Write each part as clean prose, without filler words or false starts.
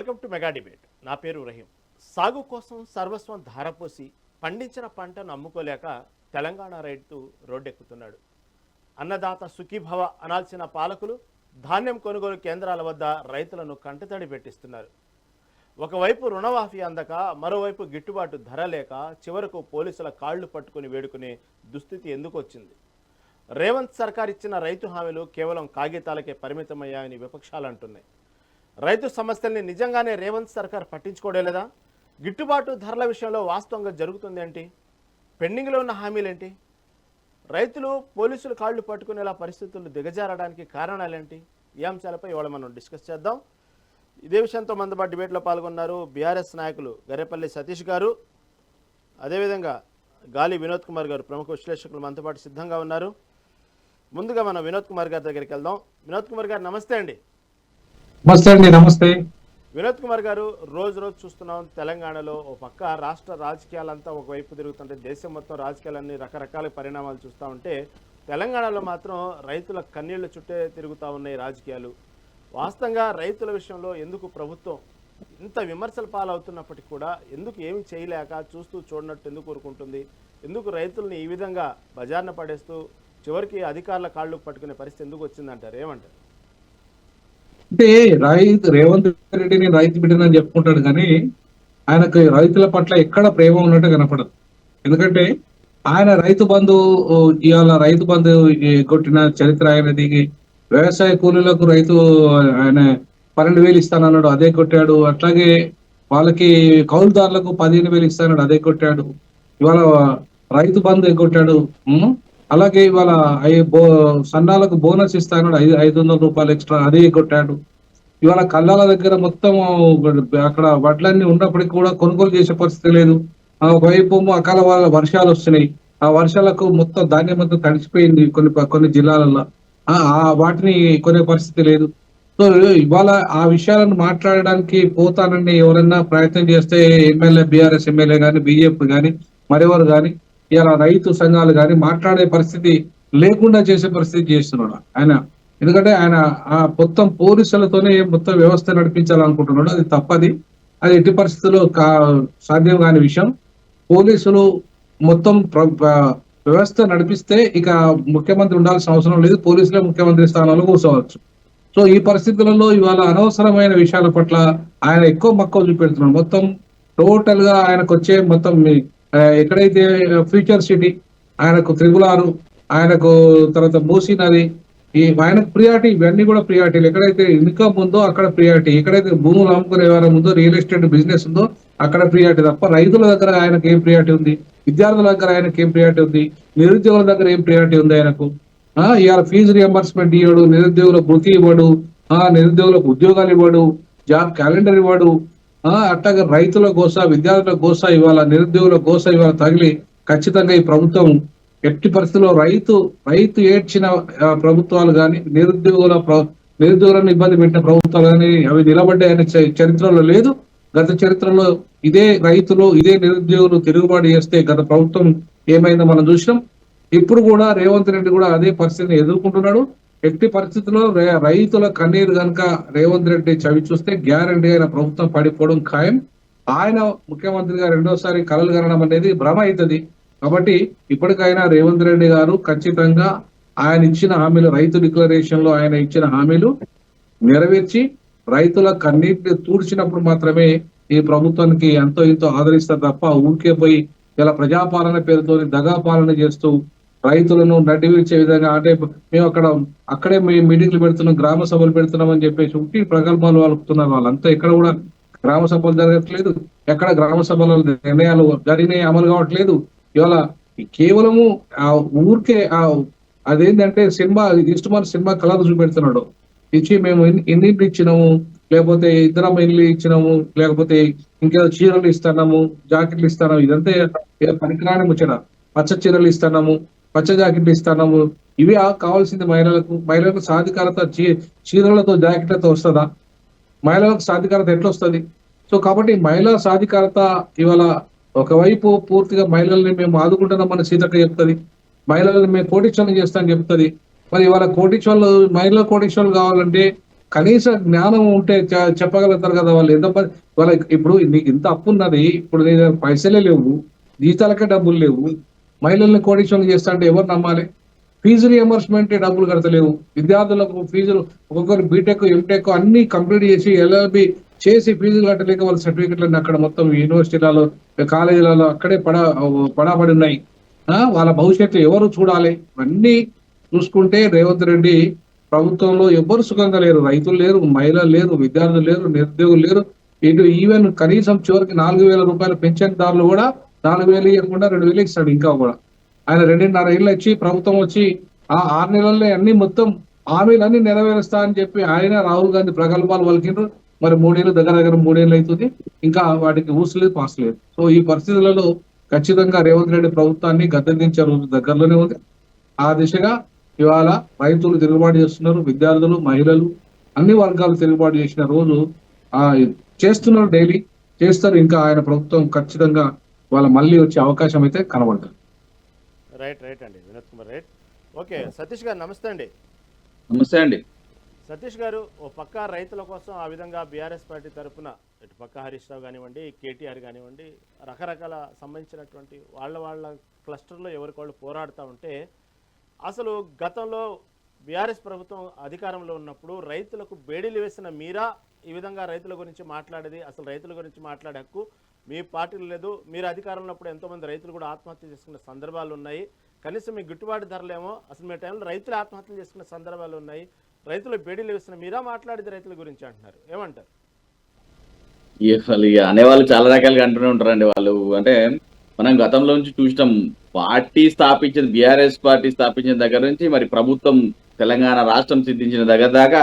Welcome to mega debate. నా పేరు రహీం. సాగు కోసం సర్వస్వం ధారపోసి పండించిన పంటను అమ్ముకోలేక తెలంగాణ రైతు రోడ్డెక్కుతున్నాడు. అన్నదాత సుఖీభవ అనాల్సిన పాలకులు ధాన్యం కొనుగోలు కేంద్రాల వద్ద రైతులను కంటతడి పెట్టిస్తున్నారు. ఒకవైపు రుణమాఫీ అందక మరోవైపు గిట్టుబాటు ధర లేక చివరకు పోలీసుల కాళ్లు పట్టుకుని వేడుకునే దుస్థితి ఎందుకు వచ్చింది? రేవంత్ సర్కార్ ఇచ్చిన రైతు హామీలు కేవలం కాగితాలకే పరిమితమయ్యాయని విపక్షాలు అంటున్నాయి. రైతు సమస్యల్ని నిజంగానే రేవంత్ సర్కార్ పట్టించుకోవడలేదా? గిట్టుబాటు ధరల విషయంలో వాస్తవంగా జరుగుతుంది ఏంటి? పెండింగ్లో ఉన్న హామీలేంటి? రైతులు పోలీసులు కాళ్లు పట్టుకునేలా పరిస్థితులు దిగజారడానికి కారణాలేంటి? ఈ అంశాలపై ఇవాళ మనం డిస్కస్ చేద్దాం. ఇదే విషయంతో మనతో పాటు డిబేట్లో పాల్గొన్నారు బీఆర్ఎస్ నాయకులు గరేపల్లి సతీష్ గారు, అదేవిధంగా గాలి వినోద్ కుమార్ గారు, ప్రముఖ విశ్లేషకులు మనతో పాటు సిద్ధంగా ఉన్నారు. ముందుగా మనం వినోద్ కుమార్ గారి దగ్గరికి వెళ్దాం. వినోద్ కుమార్ గారు నమస్తే అండి. నమస్తే అండి. నమస్తే వినోద్ కుమార్ గారు, రోజు చూస్తున్నాం తెలంగాణలో ఒక పక్క రాష్ట్ర రాజకీయాలంతా ఒకవైపు తిరుగుతుంటే దేశం మొత్తం రాజకీయాలన్నీ రకరకాల పరిణామాలు చూస్తూ ఉంటే తెలంగాణలో మాత్రం రైతుల కన్నీళ్ల చుట్టే తిరుగుతూ ఉన్నాయి రాజకీయాలు. వాస్తవంగా రైతుల విషయంలో ఎందుకు ప్రభుత్వం ఇంత విమర్శల పాలవుతున్నప్పటికీ కూడా ఎందుకు ఏమి చేయలేక చూస్తూ చూడనట్టు ఎందుకు ఊరుకుంటుంది? ఎందుకు రైతుల్ని ఈ విధంగా బజార్న పడేస్తూ చివరికి అధికారుల కాళ్ళు పట్టుకునే పరిస్థితి ఎందుకు వచ్చిందంటారు? ఏమంటారు? అంటే రేవంత్ రెడ్డిని రైతు బిడ్డనని చెప్పుకుంటాడు కానీ ఆయనకు రైతుల పట్ల ఎక్కడ ప్రేమ ఉన్నట్టు కనపడదు. ఎందుకంటే ఆయన రైతు బంధు, ఇవాళ రైతు బంధు కొట్టిన చరిత్ర ఆయనది. వ్యవసాయ కూలీలకు రైతు ఆయన 12,000 ఇస్తానన్నాడు, అదే కొట్టాడు. అట్లాగే వాళ్ళకి కౌలుదారులకు 15,000 ఇస్తానన్నాడు, అదే కొట్టాడు. ఇవాళ రైతు బంధు ఎగ్గొట్టాడు. అలాగే ఇవాళ సన్నాలకు బోనస్ ఇస్తాడు 500 రూపాయలు ఎక్స్ట్రా, అదే కొట్టాడు. ఇవాళ కళ్ళాల దగ్గర మొత్తం అక్కడ వడ్లన్నీ ఉన్నప్పటికీ కూడా కొనుగోలు చేసే పరిస్థితి లేదు. ఒకవైపు అకాల వర్షాలు వస్తున్నాయి, ఆ వర్షాలకు మొత్తం ధాన్యం అంతా తడిచిపోయింది కొన్ని జిల్లాలలో. వాటిని కొనే పరిస్థితి లేదు. సో ఇవాళ ఆ విషయాలను మాట్లాడడానికి పోతానని ఎవరైనా ప్రయత్నం చేస్తే ఎమ్మెల్యే, బీఆర్ఎస్ ఎమ్మెల్యే కానీ, బీజేపీ కానీ, మరెవరు కానీ, ఇలా రైతు సంఘాలు కానీ మాట్లాడే పరిస్థితి లేకుండా చేసే పరిస్థితి చేస్తున్నాడు ఆయన. ఎందుకంటే ఆయన ఆ మొత్తం పోలీసులతోనే మొత్తం వ్యవస్థ నడిపించాలనుకుంటున్నాడు. అది తప్పది. అది ఎట్టి పరిస్థితుల్లో సాధ్యం కాని విషయం. పోలీసులు మొత్తం వ్యవస్థ నడిపిస్తే ఇక ముఖ్యమంత్రి ఉండాల్సిన అవసరం లేదు, పోలీసులే ముఖ్యమంత్రి స్థానంలో కూర్చోవచ్చు. సో ఈ పరిస్థితులలో ఇవాళ అనవసరమైన విషయాల పట్ల ఆయన ఎక్కువ మక్కువ చూపెడుతున్నాడు. మొత్తం టోటల్ గా ఆయనకు వచ్చే మొత్తం ఎక్కడైతే ఫ్యూచర్ సిటీ, ఆయనకు త్రిగులారు, ఆయనకు తర్వాత మూసీ నది, ఆయనకు ప్రియారిటీ, ఇవన్నీ కూడా ప్రియారిటీలు. ఎక్కడైతే ఇన్కమ్ ఉందో అక్కడ ప్రియారిటీ, ఎక్కడైతే భూములు అమ్ముకునే వ్యవహారం ఉందో, రియల్ ఎస్టేట్ బిజినెస్ ఉందో అక్కడ ప్రియారిటీ తప్ప రైతుల దగ్గర ఆయనకు ఏం ప్రియారిటీ ఉంది? విద్యార్థుల దగ్గర ఆయనకు ఏం ప్రియారిటీ ఉంది? నిరుద్యోగుల దగ్గర ఏం ప్రియారిటీ ఉంది ఆయనకు? ఇవాళ ఫీజు రియంబర్స్మెంట్ ఇవ్వడు, నిరుద్యోగుల వృత్తి ఇవ్వడు, నిరుద్యోగులకు ఉద్యోగాలు ఇవ్వడు, జాబ్ క్యాలెండర్ ఇవ్వడు. అట్లాగే రైతుల గోస, విద్యార్థుల గోస, ఇవాళ నిరుద్యోగుల గోస ఇవాళ తగిలి ఖచ్చితంగా ఈ ప్రభుత్వం ఎట్టి పరిస్థితుల్లో రైతు ఏడ్చిన ప్రభుత్వాలు కానీ, నిరుద్యోగులను ఇబ్బంది పెట్టిన ప్రభుత్వాలు కానీ అవి నిలబడ్డాయనే చరిత్రలో లేదు. గత చరిత్రలో ఇదే రైతులు, ఇదే నిరుద్యోగులు తిరుగుబాటు చేస్తే గత ప్రభుత్వం ఏమైందో మనం చూసినాం. ఇప్పుడు కూడా రేవంత్ రెడ్డి కూడా అదే పరిస్థితిని ఎదుర్కొంటున్నాడు. ఎట్టి పరిస్థితుల్లో రైతుల కన్నీరు కనుక రేవంత్ రెడ్డి చవి చూస్తే గ్యారంటీ అయిన ప్రభుత్వం పడిపోవడం ఖాయం. ఆయన ముఖ్యమంత్రిగా రెండోసారి కలలు కనడం అనేది భ్రమ అవుతుంది. కాబట్టి ఇప్పటికైనా రేవంత్ రెడ్డి గారు ఖచ్చితంగా ఆయన ఇచ్చిన హామీలు, రైతు డిక్లరేషన్ లో ఆయన ఇచ్చిన హామీలు నెరవేర్చి రైతుల కన్నీటిని తూడ్చినప్పుడు మాత్రమే ఈ ప్రభుత్వానికి ఎంతో ఇంతో ఆదరిస్తారు తప్ప ఊరికే పోయి ఇలా ప్రజాపాలన పేరుతో దగా పాలన చేస్తూ రైతులను నడ్డివిచ్చే విధంగా, అంటే మేము అక్కడే మేము మీటింగ్లు పెడుతున్నాం, గ్రామ సభలు పెడుతున్నాం అని చెప్పేసి ఉట్టి ప్రగల్భాలు వలుపుతున్నారు. వాళ్ళంతా ఎక్కడ కూడా గ్రామ సభలు జరగట్లేదు, ఎక్కడ గ్రామ సభల నిర్ణయాలు జరిగినాయి అమలు కావట్లేదు. ఇవాళ కేవలము ఆ ఊరికే అదేంటంటే సినిమా ఇష్టమైన సినిమా కలర్ చూపెడుతున్నాడు. ఇచ్చి మేము ఇన్నింటి ఇచ్చినాము, లేకపోతే ఇద్దరం ఇల్లు ఇచ్చినాము, లేకపోతే ఇంకేదో చీరలు ఇస్తున్నాము, జాకెట్లు ఇస్తున్నాము. ఇదంతా పనికిరాని ముచ్చట. పచ్చ చీరలు ఇస్తున్నాము, పచ్చ జాకెట్లు ఇస్తున్నాము. ఇవి కావాల్సింది మహిళలకు సాధికారత చీరలతో జాకెట్లతో వస్తుందా? మహిళలకు సాధికారత ఎట్లా వస్తుంది? సో కాబట్టి మహిళా సాధికారత ఇవాళ ఒకవైపు పూర్తిగా మహిళల్ని మేము ఆదుకుంటున్నామని సీతక్క చెప్తుంది, మహిళలను మేము కోటీశ్వరులు చేస్తామని చెప్తుంది. మరి ఇవాళ మహిళా కోటీశ్వరులు కావాలంటే కనీస జ్ఞానం ఉంటే చెప్పగలుగుతారు కదా వాళ్ళు. వాళ్ళకి ఇప్పుడు నీకు ఇంత అప్పు ఉన్నది, ఇప్పుడు నీ దగ్గర పైసలే లేవు, జీతాలకే డబ్బులు లేవు, మహిళల్ని కోటీశ్వరులు చేస్తా అంటే ఎవరు నమ్మాలి? ఫీజు రియంబర్స్మెంట్ డబ్బులు కడతలేవు, విద్యార్థులకు ఫీజులు ఒక్కొక్కరు బీటెక్ ఎంటెక్ అన్ని కంప్లీట్ చేసి ఎల్ఎల్బి చేసి ఫీజులు కట్టలేక వాళ్ళ సర్టిఫికెట్లన్నీ అక్కడ మొత్తం యూనివర్సిటీలలో కాలేజీలలో అక్కడే పడాపడి ఉన్నాయి. వాళ్ళ భవిష్యత్తు ఎవరు చూడాలి? ఇవన్నీ చూసుకుంటే రేవంత్ రెడ్డి ప్రభుత్వంలో ఎవ్వరు సుఖంగా లేరు. రైతులు లేరు, మహిళలు లేరు, విద్యార్థులు లేరు, నిరుద్యోగులు లేరు. ఇటు ఈవెన్ కనీసం చివరికి 4,000 రూపాయల పెన్షన్దారులు కూడా 4,000 ఇవ్వకుండా 2,000 ఇస్తాడు ఇంకా కూడా. ఆయన 2.5 ఏళ్ళు వచ్చి ప్రభుత్వం వచ్చి ఆ 6 నెలల్లో అన్ని మొత్తం హామీలన్నీ నెరవేరుస్తా అని చెప్పి ఆయన రాహుల్ గాంధీ ప్రగల్భాలు పలికిండ్రు. మరి 3 ఏళ్ళు దగ్గర 3 ఏళ్ళు అవుతుంది, ఇంకా వాటికి ఊసలేదు పాసలేదు. సో ఈ పరిస్థితులలో ఖచ్చితంగా రేవంత్ రెడ్డి ప్రభుత్వాన్ని గద్దెదించే రోజు దగ్గరలోనే ఉంది. ఆ దిశగా ఇవాళ రైతులు తిరుగుబాటు చేస్తున్నారు, విద్యార్థులు, మహిళలు, అన్ని వర్గాలు తిరుగుబాటు చేసిన రోజు చేస్తున్నారు, డైలీ చేస్తారు. ఇంకా ఆయన ప్రభుత్వం ఖచ్చితంగా వాళ్ళ మళ్ళీ వచ్చే అవకాశం అయితే కనబడుతుంది. రైట్ అండి వినోద్ కుమార్, రైట్. ఓకే, సతీష్ గారు నమస్తే అండి. నమస్తే అండి. సతీష్ గారు, ఓ పక్క రైతుల కోసం ఆ విధంగా బీఆర్ఎస్ పార్టీ తరఫున ఇటు పక్క హరీష్ రావు కానివ్వండి, కేటీఆర్ కానివ్వండి, రకరకాల సంబంధించినటువంటి వాళ్ళ క్లస్టర్లో ఎవరికోళ్ళు పోరాడుతూ ఉంటే, అసలు గతంలో బీఆర్ఎస్ ప్రభుత్వం అధికారంలో ఉన్నప్పుడు రైతులకు బేడీలు వేసిన మీరా ఈ విధంగా రైతుల గురించి మాట్లాడేది? అసలు రైతుల గురించి మాట్లాడే హక్కు మీ పార్టీలో లేదు. మీరు అధికారంలో ఉన్నప్పుడు ఎంతోమంది రైతులు కూడా ఆత్మహత్య చేసుకునే సందర్భాలు ఉన్నాయి. కనీసం మీ గిట్టుబాటు ధరలేమో అసలు మీ టైంలో రైతులు ఆత్మహత్యలు చేసుకునే సందర్భాలు ఉన్నాయి. రైతులు బేడీలు వేసిన మీరా మాట్లాడేది రైతుల గురించి అంటున్నారు, ఏమంటారు? అనేవాళ్ళు చాలా రకాలుగా అంటూనే ఉంటారండి. వాళ్ళు అంటే మనం గతంలో నుంచి చూసినాం, పార్టీ స్థాపించిన బీఆర్ఎస్ పార్టీ స్థాపించిన దగ్గర నుంచి మరి ప్రభుత్వం తెలంగాణ రాష్ట్రం సిద్ధించిన దగ్గర దాకా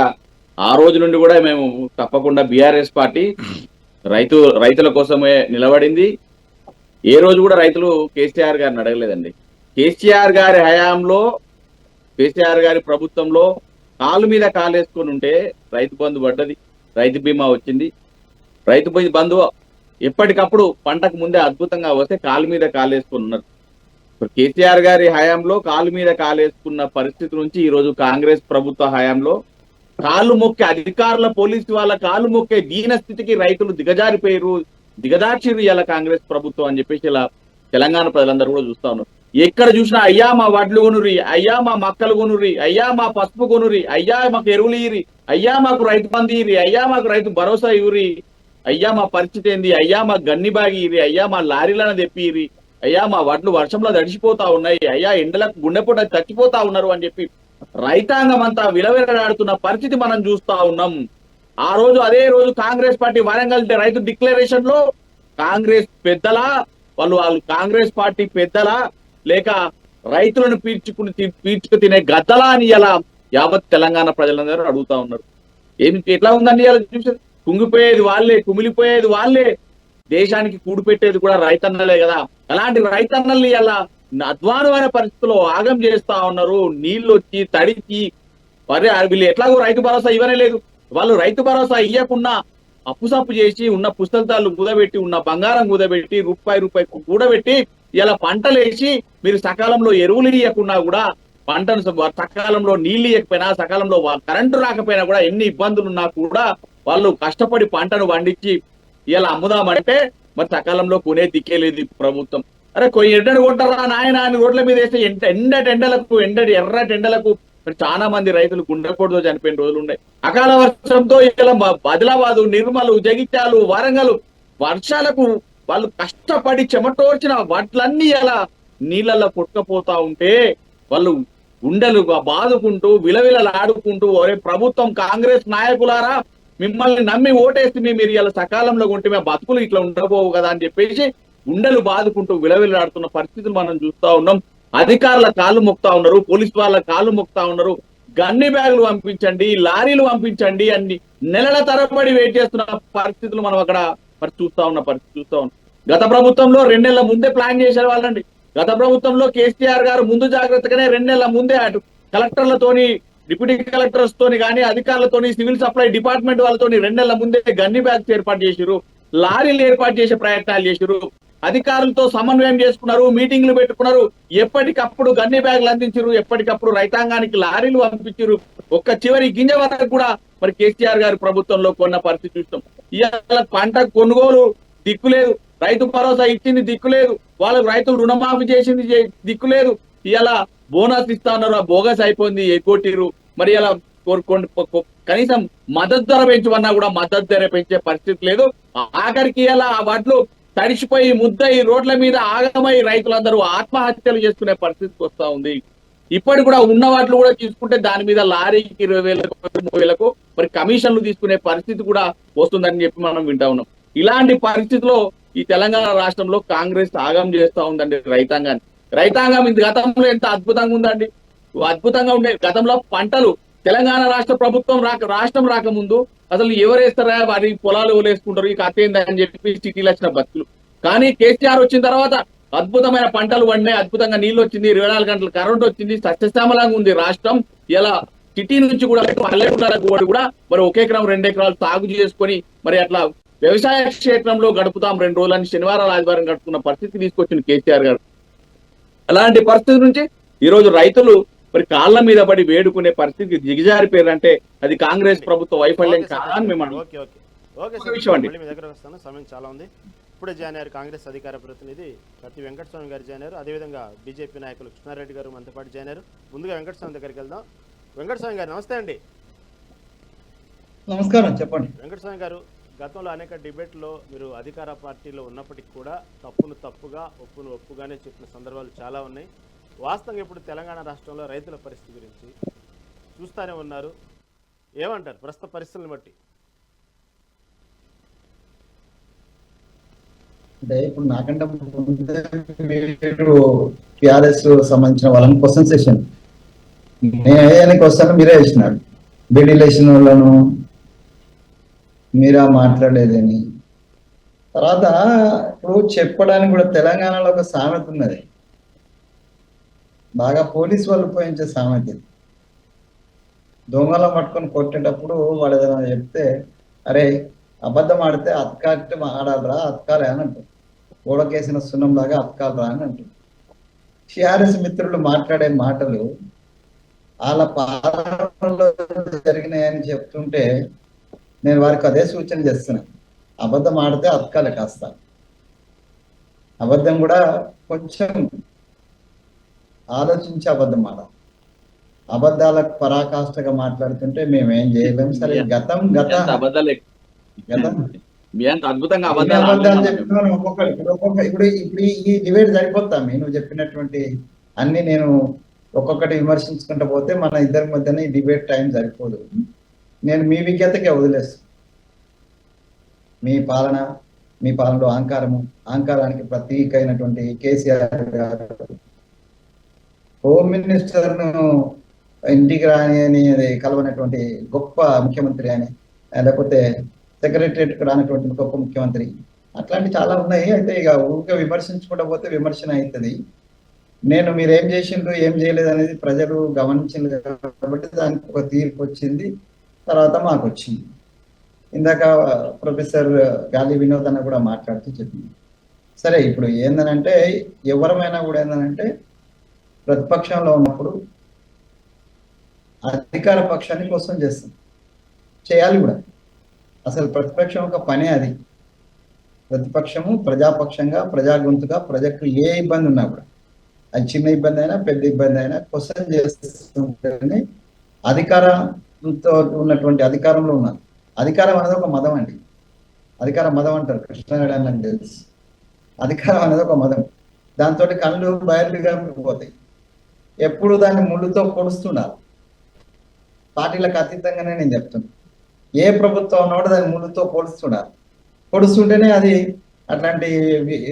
ఆ రోజు నుండి కూడా మేము తప్పకుండా బీఆర్ఎస్ పార్టీ రైతుల కోసమే నిలబడింది. ఏ రోజు కూడా రైతులు కేసీఆర్ గారిని అడగలేదండి. కేసీఆర్ గారి హయాంలో, కేసీఆర్ గారి ప్రభుత్వంలో కాలు మీద కాలేసుకొని ఉంటే రైతు బంధు పడ్డది, రైతు బీమా వచ్చింది. రైతు బంధు ఎప్పటికప్పుడు పంటకు ముందే అద్భుతంగా వస్తే కాలు మీద కాలేసుకొని ఉన్నారు. ఇప్పుడు కేసీఆర్ గారి హయాంలో కాలు మీద కాలేసుకున్న పరిస్థితి నుంచి ఈ రోజు కాంగ్రెస్ ప్రభుత్వ హయాంలో కాళ్ళు మొక్కే అధికారుల, పోలీసు వాళ్ళ కాళ్ళు మొక్కే దీన స్థితికి రైతులు దిగదార్చిరు ఇలా కాంగ్రెస్ ప్రభుత్వం అని చెప్పేసి ఇలా తెలంగాణ ప్రజలందరూ కూడా చూస్తా ఉన్నారు. ఎక్కడ చూసినా అయ్యా మా వడ్లు కొనురి, అయ్యా మా మక్కలు కొనురి, అయ్యా మా పసుపు కొనురి, అయ్యా మాకు ఎరువులు ఇరి, అయ్యా మాకు రైతు బంధు ఇరి, అయ్యా మాకు రైతు భరోసా ఇవ్వరి, అయ్యా మా పరిస్థితి ఏంది, అయ్యా మా గన్ని బాగి ఇరి, అయ్యా మా లారీలను తెప్పిరి, అయ్యా మా వడ్లు వర్షంలో తడిచిపోతా ఉన్నాయి, అయ్యా ఎండలకు గుండెపూట చచ్చిపోతా ఉన్నారు అని చెప్పి రైతాంగం అంతా విలవిలలాడుతున్న పరిస్థితి మనం చూస్తా ఉన్నాం. ఆ రోజు అదే రోజు కాంగ్రెస్ పార్టీ వరంగల్ రైతు డిక్లరేషన్ లో కాంగ్రెస్ పెద్దలా వాళ్ళు కాంగ్రెస్ పార్టీ పెద్దలా లేక రైతులను పీల్చుకు తినే గద్దలా అని ఇలా యావత్ తెలంగాణ ప్రజలందరూ అడుగుతా ఉన్నారు. ఎట్లా ఉందండి ఇలా చూసారు? కుంగిపోయేది వాళ్ళే, కుమిలిపోయేది వాళ్ళే, దేశానికి కూడు పెట్టేది కూడా రైతన్నలే కదా. అలాంటి రైతన్నల్ని ఇలా అధ్వానమైన పరిస్థితుల్లో ఆగం చేస్తా ఉన్నారు. నీళ్లు వచ్చి తడిచి వీళ్ళు ఎట్లాగో రైతు భరోసా ఇవ్వనే లేదు. వాళ్ళు రైతు భరోసా ఇవ్వకుండా అప్పుసప్పు చేసి ఉన్న పుస్తకాలు కుదబెట్టి, ఉన్న బంగారం కుదబెట్టి, రూపాయి కూడబెట్టి ఇలా పంటలు వేసి మీరు సకాలంలో ఎరువులు ఇవ్వకుండా కూడా, పంటను సకాలంలో నీళ్లు ఇవ్వకపోయినా, సకాలంలో కరెంటు రాకపోయినా కూడా, ఎన్ని ఇబ్బందులు ఉన్నా కూడా వాళ్ళు కష్టపడి పంటను పండించి ఇలా అమ్ముదామంటే మరి సకాలంలో కొనే దిక్కేలేదు ప్రభుత్వం. అరే ఎండను కొంటారా నాయన అని రోడ్ల మీద వేస్తే ఎర్రటి ఎండలకు చాలా మంది రైతులు గుండెపోటుతో చనిపోయిన రోజులు ఉన్నాయి. అకాల వర్షంతో ఇలా ఆదిలాబాదు, నిర్మలు, జగిత్యాలు, వరంగల్ వర్షాలకు వాళ్ళు కష్టపడి చెమటోర్చిన వడ్లన్నీ అలా నీళ్ళల్లో కొట్టుకపోతా ఉంటే వాళ్ళు గుండెలు బాదుకుంటూ విలవిలలాడుకుంటూ, ఒరే ప్రభుత్వం, కాంగ్రెస్ నాయకులారా మిమ్మల్ని నమ్మి ఓటేసి మీరు ఇలా సకాలంలో కొంటే మేము బతుకులు ఇట్లా ఉండబోవు కదా అని చెప్పేసి గుండెలు బాదుకుంటూ విలవిలాడుతున్న పరిస్థితులు మనం చూస్తా ఉన్నాం. అధికారుల కాళ్ళు మొక్తా ఉన్నారు, పోలీసు వాళ్ళ కాళ్ళు మొక్తా ఉన్నారు. గన్ని బ్యాగులు పంపించండి, లారీలు పంపించండి అన్ని నెలల తరబడి వెయిట్ చేస్తున్న పరిస్థితులు మనం అక్కడ చూస్తా ఉన్నాం. గత ప్రభుత్వంలో 2 నెలల ముందే ప్లాన్ చేశారు వాళ్ళండి. గత ప్రభుత్వంలో కేసీఆర్ గారు ముందు జాగ్రత్తగానే 2 నెలల ముందే అటు కలెక్టర్లతోని, డిప్యూటీ కలెక్టర్స్ తోని కానీ, అధికారులతోని, సివిల్ సప్లై డిపార్ట్మెంట్ వాళ్ళతోని 2 నెలల ముందే గన్ని బ్యాగ్స్ ఏర్పాటు చేశారు, లారీలు ఏర్పాటు చేసే ప్రయత్నాలు చేశారు. అధికారులతో సమన్వయం చేసుకున్నారు, మీటింగ్లు పెట్టుకున్నారు, ఎప్పటికప్పుడు గన్ని బ్యాగులు అందించారు, ఎప్పటికప్పుడు రైతాంగానికి లారీలు పంపించారు. ఒక్క చివరి గింజ వరకు కూడా మరి కేసీఆర్ గారి ప్రభుత్వంలో కొన్న పరిస్థితి చూస్తాం. ఇవాళ పంట కొనుగోలు దిక్కులేదు, రైతు భరోసా ఇచ్చింది దిక్కులేదు, వాళ్ళకు రైతులు రుణమాఫీ చేసింది దిక్కులేదు. ఇవాళ బోనస్ ఇస్తా ఉన్నారు, బోగస్ అయిపోయింది, ఎగ్గొట్టిరు. మరి ఇలా కనీసం మద్దతు ధర పెంచమన్నా కూడా మద్దతు ధర పెంచే పరిస్థితి లేదు. ఆఖరికి ఇలా వడ్లు తడిచిపోయి ముద్దయి రోడ్ల మీద ఆగమై రైతులందరూ ఆత్మహత్యలు చేసుకునే పరిస్థితికి వస్తా ఉంది. ఇప్పటి కూడా ఉన్న వాటిలో కూడా తీసుకుంటే దాని మీద లారీకి 20,000 30,000 మరి కమిషన్లు తీసుకునే పరిస్థితి కూడా వస్తుందని చెప్పి మనం వింటా ఉన్నాం. ఇలాంటి పరిస్థితిలో ఈ తెలంగాణ రాష్ట్రంలో కాంగ్రెస్ ఆగం చేస్తా ఉందండి రైతాంగాన్ని. రైతాంగం ఇంత గతంలో ఎంత అద్భుతంగా ఉందండి, అద్భుతంగా ఉండే. గతంలో పంటలు తెలంగాణ రాష్ట్ర ప్రభుత్వం రాష్ట్రం రాకముందు అసలు ఎవరేస్తారా వారి పొలాలు ఎవరేసుకుంటారు, ఈ కథ ఏందని చెప్పి సిటీలు వచ్చిన బతుకులు. కానీ కేసీఆర్ వచ్చిన తర్వాత అద్భుతమైన పంటలు పండినాయి, అద్భుతంగా నీళ్లు వచ్చింది, 24 గంటలు కరెంట్ వచ్చింది, సస్యశ్యామలంగా ఉంది రాష్ట్రం. ఇలా సిటీ నుంచి కూడా పల్లెటూళ్ళకు కూడా మరి 1 ఎకరం 2 ఎకరాలు సాగు చేసుకొని మరి అట్లా వ్యవసాయ క్షేత్రంలో గడుపుతాం 2 రోజులని శనివారం ఆదివారం గడుపుతున్న పరిస్థితి తీసుకొచ్చింది కేసీఆర్ గారు. అలాంటి పరిస్థితి నుంచి ఈ రోజు రైతులు మరి కాళ్ళ మీద పడి వేడుకునే పరిస్థితి దిగజారిపోయారంటే అది కాంగ్రెస్ ప్రభుత్వ వైఫల్యం కాదా అని మేము విషయం అండి. మీ దగ్గర వస్తాను, సమయం చాలా ఉంది. ఇప్పుడే జాయిన్ అయ్యారు కాంగ్రెస్ అధికార ప్రతినిధి ప్రతి వెంకటస్వామి గారు జాయిన్ అయ్యారు. అదేవిధంగా బీజేపీ నాయకులు కృష్ణారెడ్డి గారు మనతో పాటు జాయిన్ అయ్యారు. ముందుగా వెంకటస్వామి దగ్గరికి వెళ్దాం. వెంకటస్వామి గారు నమస్తే అండి. నమస్కారం, చెప్పండి. వెంకటస్వామి గారు, గతంలో అనేక డిబేట్లో మీరు అధికార పార్టీలో ఉన్నప్పటికీ కూడా తప్పును తప్పుగా ఒప్పును ఒప్పుగానే చెప్పిన సందర్భాలు చాలా ఉన్నాయి. వాస్తవంగా ఇప్పుడు తెలంగాణ రాష్ట్రంలో రైతుల పరిస్థితి గురించి చూస్తూనే ఉన్నారు. ఏమంటారు ప్రస్తుత పరిస్థితులను బట్టి? అంటే ఇప్పుడు నాకంటే ముందే మీరు టిఆర్ఎస్ సంబంధించిన వాళ్ళని క్వశ్చన్ సెషన్ నేను వేయడానికి వస్తాను, మీరే వేసినారు. బీడీలు వేసిన వాళ్ళను మీరా మాట్లాడేదని. తర్వాత ఇప్పుడు చెప్పడానికి కూడా తెలంగాణలో ఒక సామెత ఉన్నది, బాగా పోలీసు వాళ్ళు ఉపయోగించే సామెత. దొంగలో పట్టుకొని కొట్టేటప్పుడు వాడు ఏదైనా చెప్తే, అరే అబద్ధం ఆడితే అతకాలి ఆడాలరా, అతకాలే అని అంటారు. గోడకేసిన సున్నం లాగా అతకాలరా అని అంటారు. టిఆర్ఎస్ మిత్రులు మాట్లాడే మాటలు వాళ్ళ పాలనలో జరిగినాయని చెప్తుంటే నేను వారికి అదే సూచన చేస్తున్నాను. అబద్ధం ఆడితే అతకాలి, కాస్త అబద్ధం కూడా కొంచెం ఆలోచించి అబద్ధం ఆడాలి. అబద్ధాలకు పరాకాష్ఠగా మాట్లాడుతుంటే మేమేం చేయలేము. సరే గతం అబద్ధాలు చెప్తున్నాను. ఇప్పుడు ఈ డిబేట్ సరిపోతాం. నువ్వు చెప్పినటువంటి అన్ని నేను ఒక్కొక్కటి విమర్శించుకుంటూ పోతే మన ఇద్దరి మధ్యన ఈ డిబేట్ టైం సరిపోదు. నేను మీ విజ్ఞతకే వదిలేస్తాను. మీ పాలనలో అహంకారానికి ప్రతీక అయినటువంటి కేసీఆర్ గారు హోమ్ మినిస్టర్ ను ఇంటికి రాని అని కలవనటువంటి గొప్ప ముఖ్యమంత్రి అని, లేకపోతే సెక్రటరియట్ కు రానటువంటి గొప్ప ముఖ్యమంత్రి, అట్లాంటి చాలా ఉన్నాయి. అయితే ఇక ఊరికే విమర్శించుకుంటూ పోతే విమర్శన అవుతుంది. నేను మీరేం చేసిండ్రు ఏం చేయలేదు అనేది ప్రజలు గమనించింది కాబట్టి దానికి ఒక తీర్పు వచ్చింది, తర్వాత మాకు వచ్చింది. ఇందాక ప్రొఫెసర్ గాలి వినోద్ అన్న కూడా మాట్లాడుతూ చెప్పింది. సరే, ఇప్పుడు ఏందనంటే ఎవరమైనా కూడా ఏందనంటే ప్రతిపక్షంలో ఉన్నప్పుడు అధికార పక్షాన్ని కోసం చేయాలి కూడా. అసలు ప్రతిపక్షం ఒక పనే అది. ప్రతిపక్షము ప్రజాపక్షంగా, ప్రజా గొంతుగా, ప్రజలకు ఏ ఇబ్బంది ఉన్నా కూడా, అది చిన్న ఇబ్బంది అయినా పెద్ద ఇబ్బంది అయినా క్వశ్చన్ చేస్తుంటేనే అధికారంతో ఉన్నటువంటి అధికారంలో ఉన్నారు. అధికారం అనేది ఒక మదం అండి. అధికార మదం అంటారు, కృష్ణారెడ్డి అన్నకు తెలుసు. అధికారం అనేది ఒక మదం, దాంతో కళ్ళు బయలుగా పోతాయి. ఎప్పుడు దాన్ని ముళ్ళుతో పొడుస్తున్నారు. పార్టీలకు అతీతంగానే నేను చెప్తున్నాను. ఏ ప్రభుత్వం ఉన్నవాడు దాన్ని ముళ్ళుతో పొడుస్తుంటేనే అది అట్లాంటి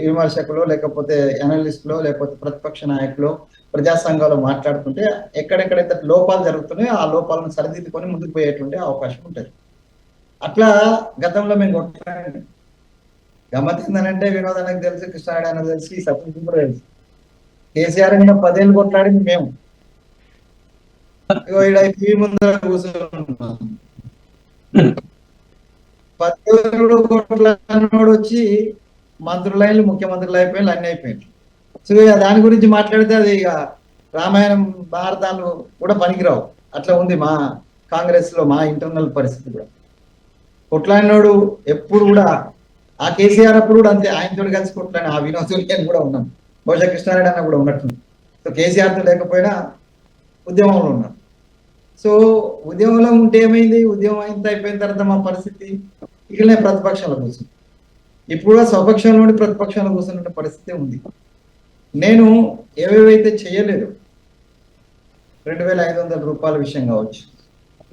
విమర్శకులు, లేకపోతే అనలిస్టులు, లేకపోతే ప్రతిపక్ష నాయకులు, ప్రజా సంఘాలు మాట్లాడుతుంటే ఎక్కడెక్కడైతే లోపాలు జరుగుతున్నాయో ఆ లోపాలను సరిదిద్దుకొని ముందుకు పోయేటువంటి అవకాశం ఉంటుంది. అట్లా గతంలో మేము కొట్టాం. గమ్మత్ ఏందనంటే వినోదానికి తెలుసు, కృష్ణారెడ్డి అన్నది తెలుసు, ఈ సత్యం కూడా తెలుసు. కేసీఆర్ మీద 10 ఏళ్ళు కొట్లాడింది మేము. టీవీ ముందర కూర్చున్నాం. 10 ఏళ్ళు కొట్లాడినోడు వచ్చి మంత్రులైన్లు, ముఖ్యమంత్రులు అయిపోయింది, అన్ని అయిపోయింది. సో దాని గురించి మాట్లాడితే అది ఇక రామాయణం భారతాలు కూడా పనికిరావు. అట్లా ఉంది మా కాంగ్రెస్ లో మా ఇంటర్నల్ పరిస్థితి కూడా. కొట్లాడినోడు ఎప్పుడు కూడా ఆ కేసీఆర్ అప్పుడు కూడా అంతే, ఆయనతో కలిసి కొట్లాడిన ఆ వినోద్ అని కూడా ఉన్నాం, బహుశా కృష్ణారెడ్డి అన్న కూడా ఉన్నట్టుంది. సో కేసీఆర్తో లేకపోయినా ఉద్యమంలో ఉన్నాం. సో ఉద్యమంలో ఉంటే ఏమైంది, ఉద్యమం ఇంత అయిపోయిన తర్వాత మా పరిస్థితి ఇకనే ప్రతిపక్షంలో కూర్చుంది. ఇప్పుడు స్వపక్షంలో నుండి ప్రతిపక్షంలో కూర్చున్న పరిస్థితి ఉంది. నేను ఏవేవైతే చేయలేదు, 2500 రూపాయల విషయం కావచ్చు,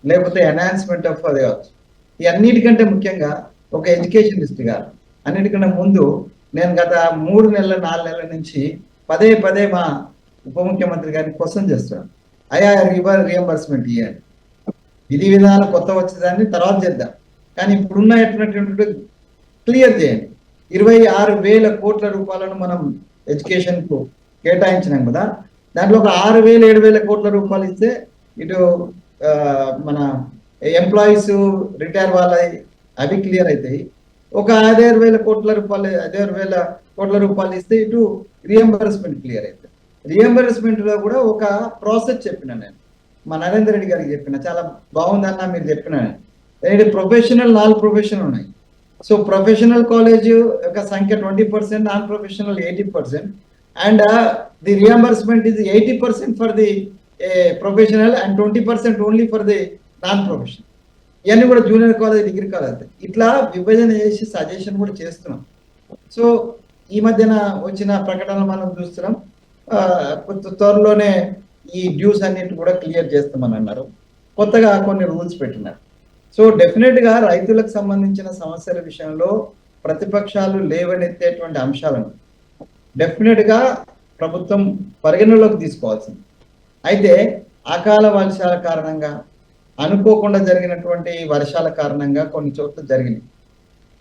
లేకపోతే ఎన్హాన్స్మెంట్ ఆఫ్ అది కావచ్చు, ఈ అన్నిటికంటే ముఖ్యంగా ఒక ఎడ్యుకేషనిస్ట్గా అన్నిటికన్నా ముందు నేను గత 3 నెలల 4 నెలల నుంచి పదే పదే మా ఉప ముఖ్యమంత్రి గారిని క్వశ్చన్ చేస్తున్నాను, అయా రియంబర్స్మెంట్ ఇవ్వండి, విధి విధానాలు కొత్త వచ్చేదాన్ని తర్వాత చేద్దాం, కానీ ఇప్పుడున్న ఎటువంటి క్లియర్ చేయండి. 26,000 కోట్ల రూపాయలను మనం ఎడ్యుకేషన్ కు కేటాయించినాం కదా, దాంట్లో ఒక 6,000-7,000 కోట్ల రూపాయలు ఇస్తే ఇటు మన ఎంప్లాయీస్ రిటైర్ వాళ్ళ అవి క్లియర్ అవుతాయి. ఒక 5,000 కోట్ల రూపాయలు ఇస్తే ఇటు రియంబర్స్మెంట్ క్లియర్ అవుతుంది. రియంబర్స్మెంట్ లో కూడా ఒక ప్రాసెస్ చెప్పిన నేను మా నరేందర్ రెడ్డి గారికి చెప్పిన, చాలా బాగుందన్న మీరు చెప్పిన. ప్రొఫెషనల్ 4 ప్రొఫెషనల్ ఉన్నాయి. సో ప్రొఫెషనల్ కాలేజ్ యొక్క సంఖ్య 20%, non professional 80%, and the reimbursement is 80% for the professional and 20% only for the non professional. ఇవన్నీ కూడా జూనియర్ కాలేజ్, డిగ్రీ కాలేజ్ ఇట్లా విభజన చేసి సజెషన్ కూడా చేస్తున్నాం. సో ఈ మధ్యన వచ్చిన ప్రకటనలు మనం చూస్తున్నాం, త్వరలోనే ఈ డ్యూస్ అన్నిటి కూడా క్లియర్ చేస్తామని అన్నారు. కొత్తగా కొన్ని రూల్స్ పెట్టినారు. సో డెఫినెట్ గా రైతులకు సంబంధించిన సమస్యల విషయంలో ప్రతిపక్షాలు లేవనెత్తేటువంటి అంశాలను డెఫినెట్ గా ప్రభుత్వం పరిగణలోకి తీసుకోవాల్సింది. అయితే అకాల వర్షాల కారణంగా, అనుకోకుండా జరిగినటువంటి వర్షాల కారణంగా కొన్ని చోట్ల జరిగినాయి.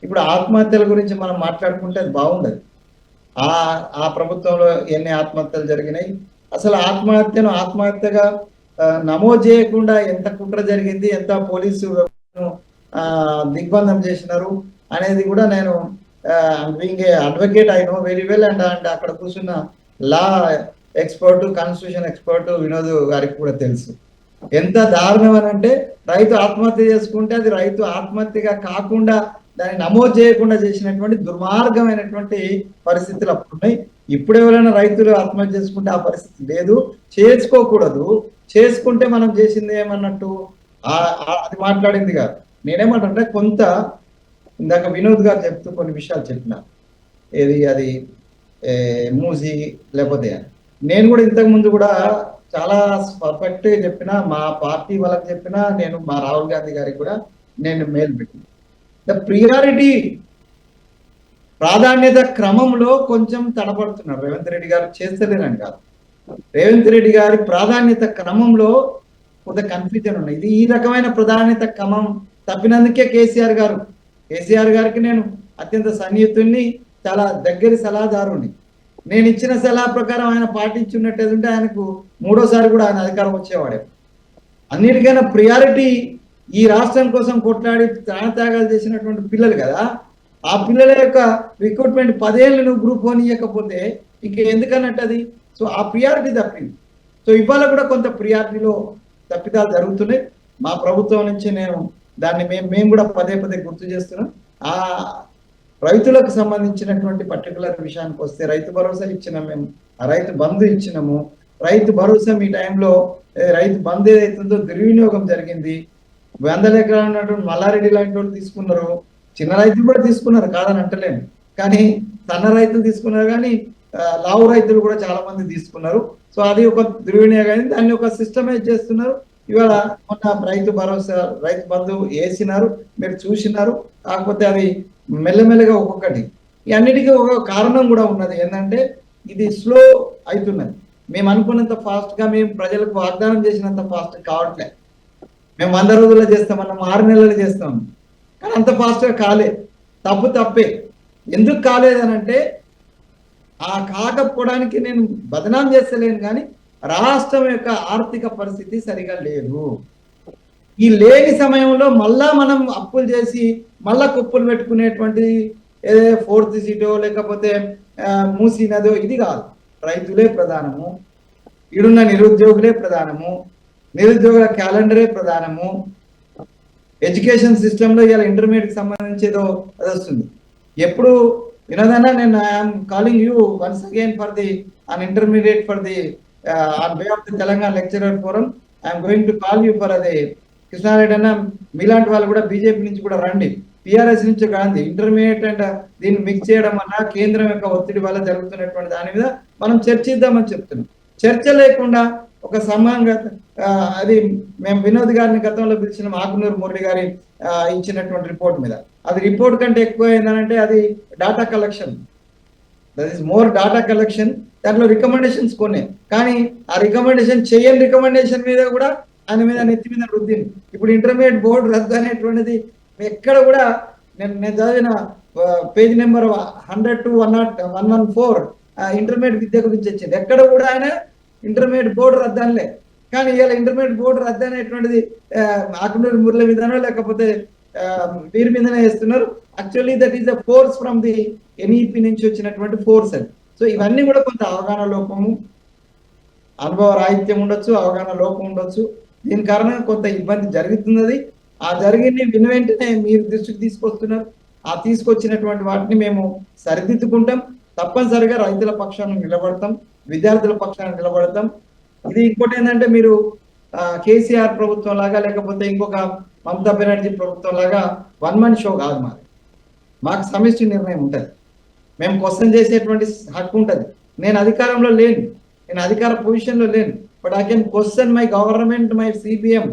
ఇప్పుడు ఆత్మహత్యల గురించి మనం మాట్లాడుకుంటే అది బాగుండదు. ఆ ప్రభుత్వంలో ఎన్ని ఆత్మహత్యలు జరిగినాయి, అసలు ఆత్మహత్యగా నమోదు చేయకుండా ఎంత కుట్ర జరిగింది, ఎంత పోలీసు దిగ్బంధం చేసినారు అనేది కూడా నేను being a advocate I know very well. And అక్కడ కూర్చున్న లా ఎక్స్పర్ట్, కాన్స్టిట్యూషన్ ఎక్స్పర్ట్ వినోద్ గారికి కూడా తెలుసు ఎంత దారుణం అని అంటే, రైతు ఆత్మహత్య చేసుకుంటే అది రైతు ఆత్మహత్యగా కాకుండా దాన్ని నమోదు చేయకుండా చేసినటువంటి దుర్మార్గమైనటువంటి పరిస్థితులు అప్పుడు ఉన్నాయి. ఇప్పుడు ఎవరైనా రైతులు ఆత్మహత్య చేసుకుంటే ఆ పరిస్థితి లేదు, చేసుకోకూడదు. చేసుకుంటే మనం చేసింది ఏమన్నట్టు అది మాట్లాడింది కాదు. నేనేమంటే కొంత ఇందాక వినోద్ గారు చెప్తూ కొన్ని విషయాలు చెప్పిన, అది మూసి లేకపోతే నేను కూడా ఇంతకు ముందు కూడా చాలా పర్ఫెక్ట్ గా చెప్పిన, మా పార్టీ వాళ్ళకి చెప్పిన, నేను మా రాహుల్ గాంధీ గారికి కూడా నేను మెయిల్ పెట్టిన. ద ప్రియారిటీ ప్రాధాన్యత క్రమంలో కొంచెం తడబడుతున్నారు రేవంత్ రెడ్డి గారు, చేస్తలేరని కాదు. రేవంత్ రెడ్డి గారి ప్రాధాన్యత క్రమంలో కొంత కన్ఫ్యూజన్ ఉన్నాయి. ఇది ఈ రకమైన ప్రాధాన్యత క్రమం తప్పినందుకే కేసీఆర్ గారికి నేను అత్యంత సన్నిహితుడిని, చాలా దగ్గరి సలహాదారుని. నేను ఇచ్చిన సలహా ప్రకారం ఆయన పాటించున్నట్టు ఆయనకు 3వ సారి కూడా ఆయన అధికారం వచ్చేవాడే. అన్నిటికైనా ప్రియారిటీ ఈ రాష్ట్రం కోసం కొట్లాడి ప్రాణత్యాగాలు చేసినటువంటి పిల్లలు కదా, ఆ పిల్లల యొక్క రిక్రూట్మెంట్ 10 ఏళ్ళు నువ్వు గ్రూప్ 1 ఇవ్వకపోతే ఇంక ఎందుకన్నట్టు అది. సో ఆ ప్రియారిటీ తప్పింది. సో ఇవాళ కూడా కొంత ప్రియారిటీలో తప్పిదాలు జరుగుతున్నాయి. మా ప్రభుత్వం నుంచి నేను దాన్ని మేము కూడా పదే గుర్తు చేస్తున్నాం. ఆ రైతులకు సంబంధించినటువంటి పర్టికులర్ విషయానికి వస్తే రైతు భరోసా ఇచ్చినాం, మేము రైతు బంధు ఇచ్చినాము. రైతు భరోసా మీ టైంలో రైతు బంధు ఏదైతుందో దుర్వినియోగం జరిగింది. 100 ఎకరాలు ఉన్నటువంటి మల్లారెడ్డి లాంటి వాళ్ళు తీసుకున్నారు, చిన్న రైతులు కూడా తీసుకున్నారు కాదని అంటలేము, కానీ సన్న రైతులు తీసుకున్నారు, కానీ లావు రైతులు కూడా చాలా మంది తీసుకున్నారు. సో అది ఒక దుర్వినియోగం, దాన్ని ఒక సిస్టమైజ్ చేస్తున్నారు. ఇవాళ మొన్న రైతు భరోసా రైతు బంధు వేసినారు, మీరు చూసినారు. కాకపోతే అది మెల్లమెల్లగా ఒక్కొక్కటి, ఈ అన్నిటికీ ఒక కారణం కూడా ఉన్నది. ఏంటంటే ఇది స్లో అవుతున్నది. మేము అనుకున్నంత ఫాస్ట్ గా, మేము ప్రజలకు వాగ్దానం చేసినంత ఫాస్ట్ కావట్లేదు. మేము 100 రోజుల్లో చేస్తామన్నాం, 6 నెలలు చేస్తాం, కానీ అంత ఫాస్ట్ గా కాలేదు. తప్పే. ఎందుకు కాలేదనంటే ఆ కాకపోవడానికి నేను బదనాం చేస్తలేను, కానీ రాష్ట్రం యొక్క ఆర్థిక పరిస్థితి సరిగా లేదు. ఈ లేని సమయంలో మళ్ళా మనం అప్పులు చేసి మళ్ళా కుప్పులు పెట్టుకునేటువంటి ఏదో 4th సీటో లేకపోతే మూసినదో ఇది కాదు. రైతులే ప్రధానము, ఇడున్న నిరుద్యోగులే ప్రధానము, నిరుద్యోగుల క్యాలెండరే ప్రధానము. ఎడ్యుకేషన్ సిస్టంలో ఇలా ఇంటర్మీడియట్ సంబంధించి ఏదో అది వస్తుంది. ఎప్పుడు వినోదన్నా, నేను I'm calling you once again for the an intermediate for the on behalf of the Telangana lecturer forum. I'm going to call you for అది. కృష్ణారెడ్డి అన్న, మీలాంటి వాళ్ళు కూడా బీజేపీ నుంచి కూడా రండి, టిఆర్ఎస్ నుంచి కాంది. ఇంటర్మీడియట్ అండ్ దీన్ని మిక్స్ చేయడం వల్ల కేంద్రం యొక్క ఒత్తిడి వల్ల జరుగుతున్నటువంటి దాని మీద మనం చర్చిద్దామని చెప్తున్నాం. చర్చ లేకుండా ఒక సమానంగా అది మేము వినోద్ గారిని గతంలో పిలిచిన ఆకునూరు మురళి గారి ఇచ్చినటువంటి రిపోర్ట్ మీద, అది రిపోర్ట్ కంటే ఎక్కువ ఏంటంటే అది data collection. That is more data collection. దాంట్లో రికమెండేషన్స్ కొన్ని, కానీ ఆ రికమెండేషన్ చేయని రికమెండేషన్ మీద కూడా ఆయన మీద నెత్తి మీద రుద్దింది. ఇప్పుడు ఇంటర్మీడియట్ బోర్డు రద్దు అనేటువంటిది ఎక్కడ కూడా నేను చదివిన పేజ్ నెంబర్ 100 to 114 ఇంటర్మీడియట్ విద్య గురించి వచ్చింది. ఎక్కడ కూడా ఆయన ఇంటర్మీడియట్ బోర్డు రద్దు అనలే. కానీ ఇవాళ ఇంటర్మీడియట్ బోర్డు రద్దు అనేటువంటిది ఆకునూరు మురళి మీదనో లేకపోతే వీరి మీదనే వేస్తున్నారు. Actually that is the force from the NEP నుంచి వచ్చినటువంటి ఫోర్స్ అది. సో ఇవన్నీ కూడా కొంత అవగాహన లోపము, అనుభవ రాహిత్యం ఉండొచ్చు, అవగాహన లోపం ఉండొచ్చు. దీని కారణంగా కొంత ఇబ్బంది జరుగుతున్నది. ఆ జరిగింది విని వెంటనే మీరు దృష్టికి తీసుకొస్తున్నారు. ఆ తీసుకొచ్చినటువంటి వాటిని మేము సరిదిద్దుకుంటాం. తప్పనిసరిగా రైతుల పక్షాన నిలబడతాం, విద్యార్థుల పక్షాన నిలబడతాం. ఇది ఇంకోటి ఏంటంటే, మీరు కేసీఆర్ ప్రభుత్వం లాగా లేకపోతే ఇంకొక మమతా బెనర్జీ ప్రభుత్వం లాగా వన్ మన్ షో కాదు మాది. మాకు సమిష్టి నిర్ణయం ఉంటుంది. మేము క్వశ్చన్ చేసేటువంటి హక్కు ఉంటుంది. నేను అధికారంలో లేను, నేను అధికార పొజిషన్లో లేను, but I can question my government, my CPM,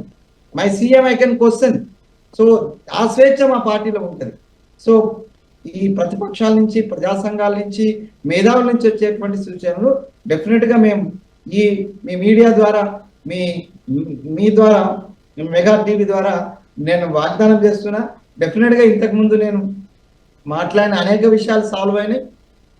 my CM I can question. So ఆ స్వేచ్ఛ మా పార్టీలో ఉంటుంది. సో ఈ ప్రతిపక్షాల నుంచి, ప్రజా సంఘాల నుంచి, మేధావుల నుంచి వచ్చేటువంటి సూచనలు డెఫినెట్గా మేము మీ మీడియా ద్వారా, మీ ద్వారా, మెగా టీవీ ద్వారా నేను వాగ్దానం చేస్తున్నా. డెఫినెట్గా ఇంతకుముందు నేను మాట్లాడిన అనేక విషయాలు సాల్వ్ అయినాయి,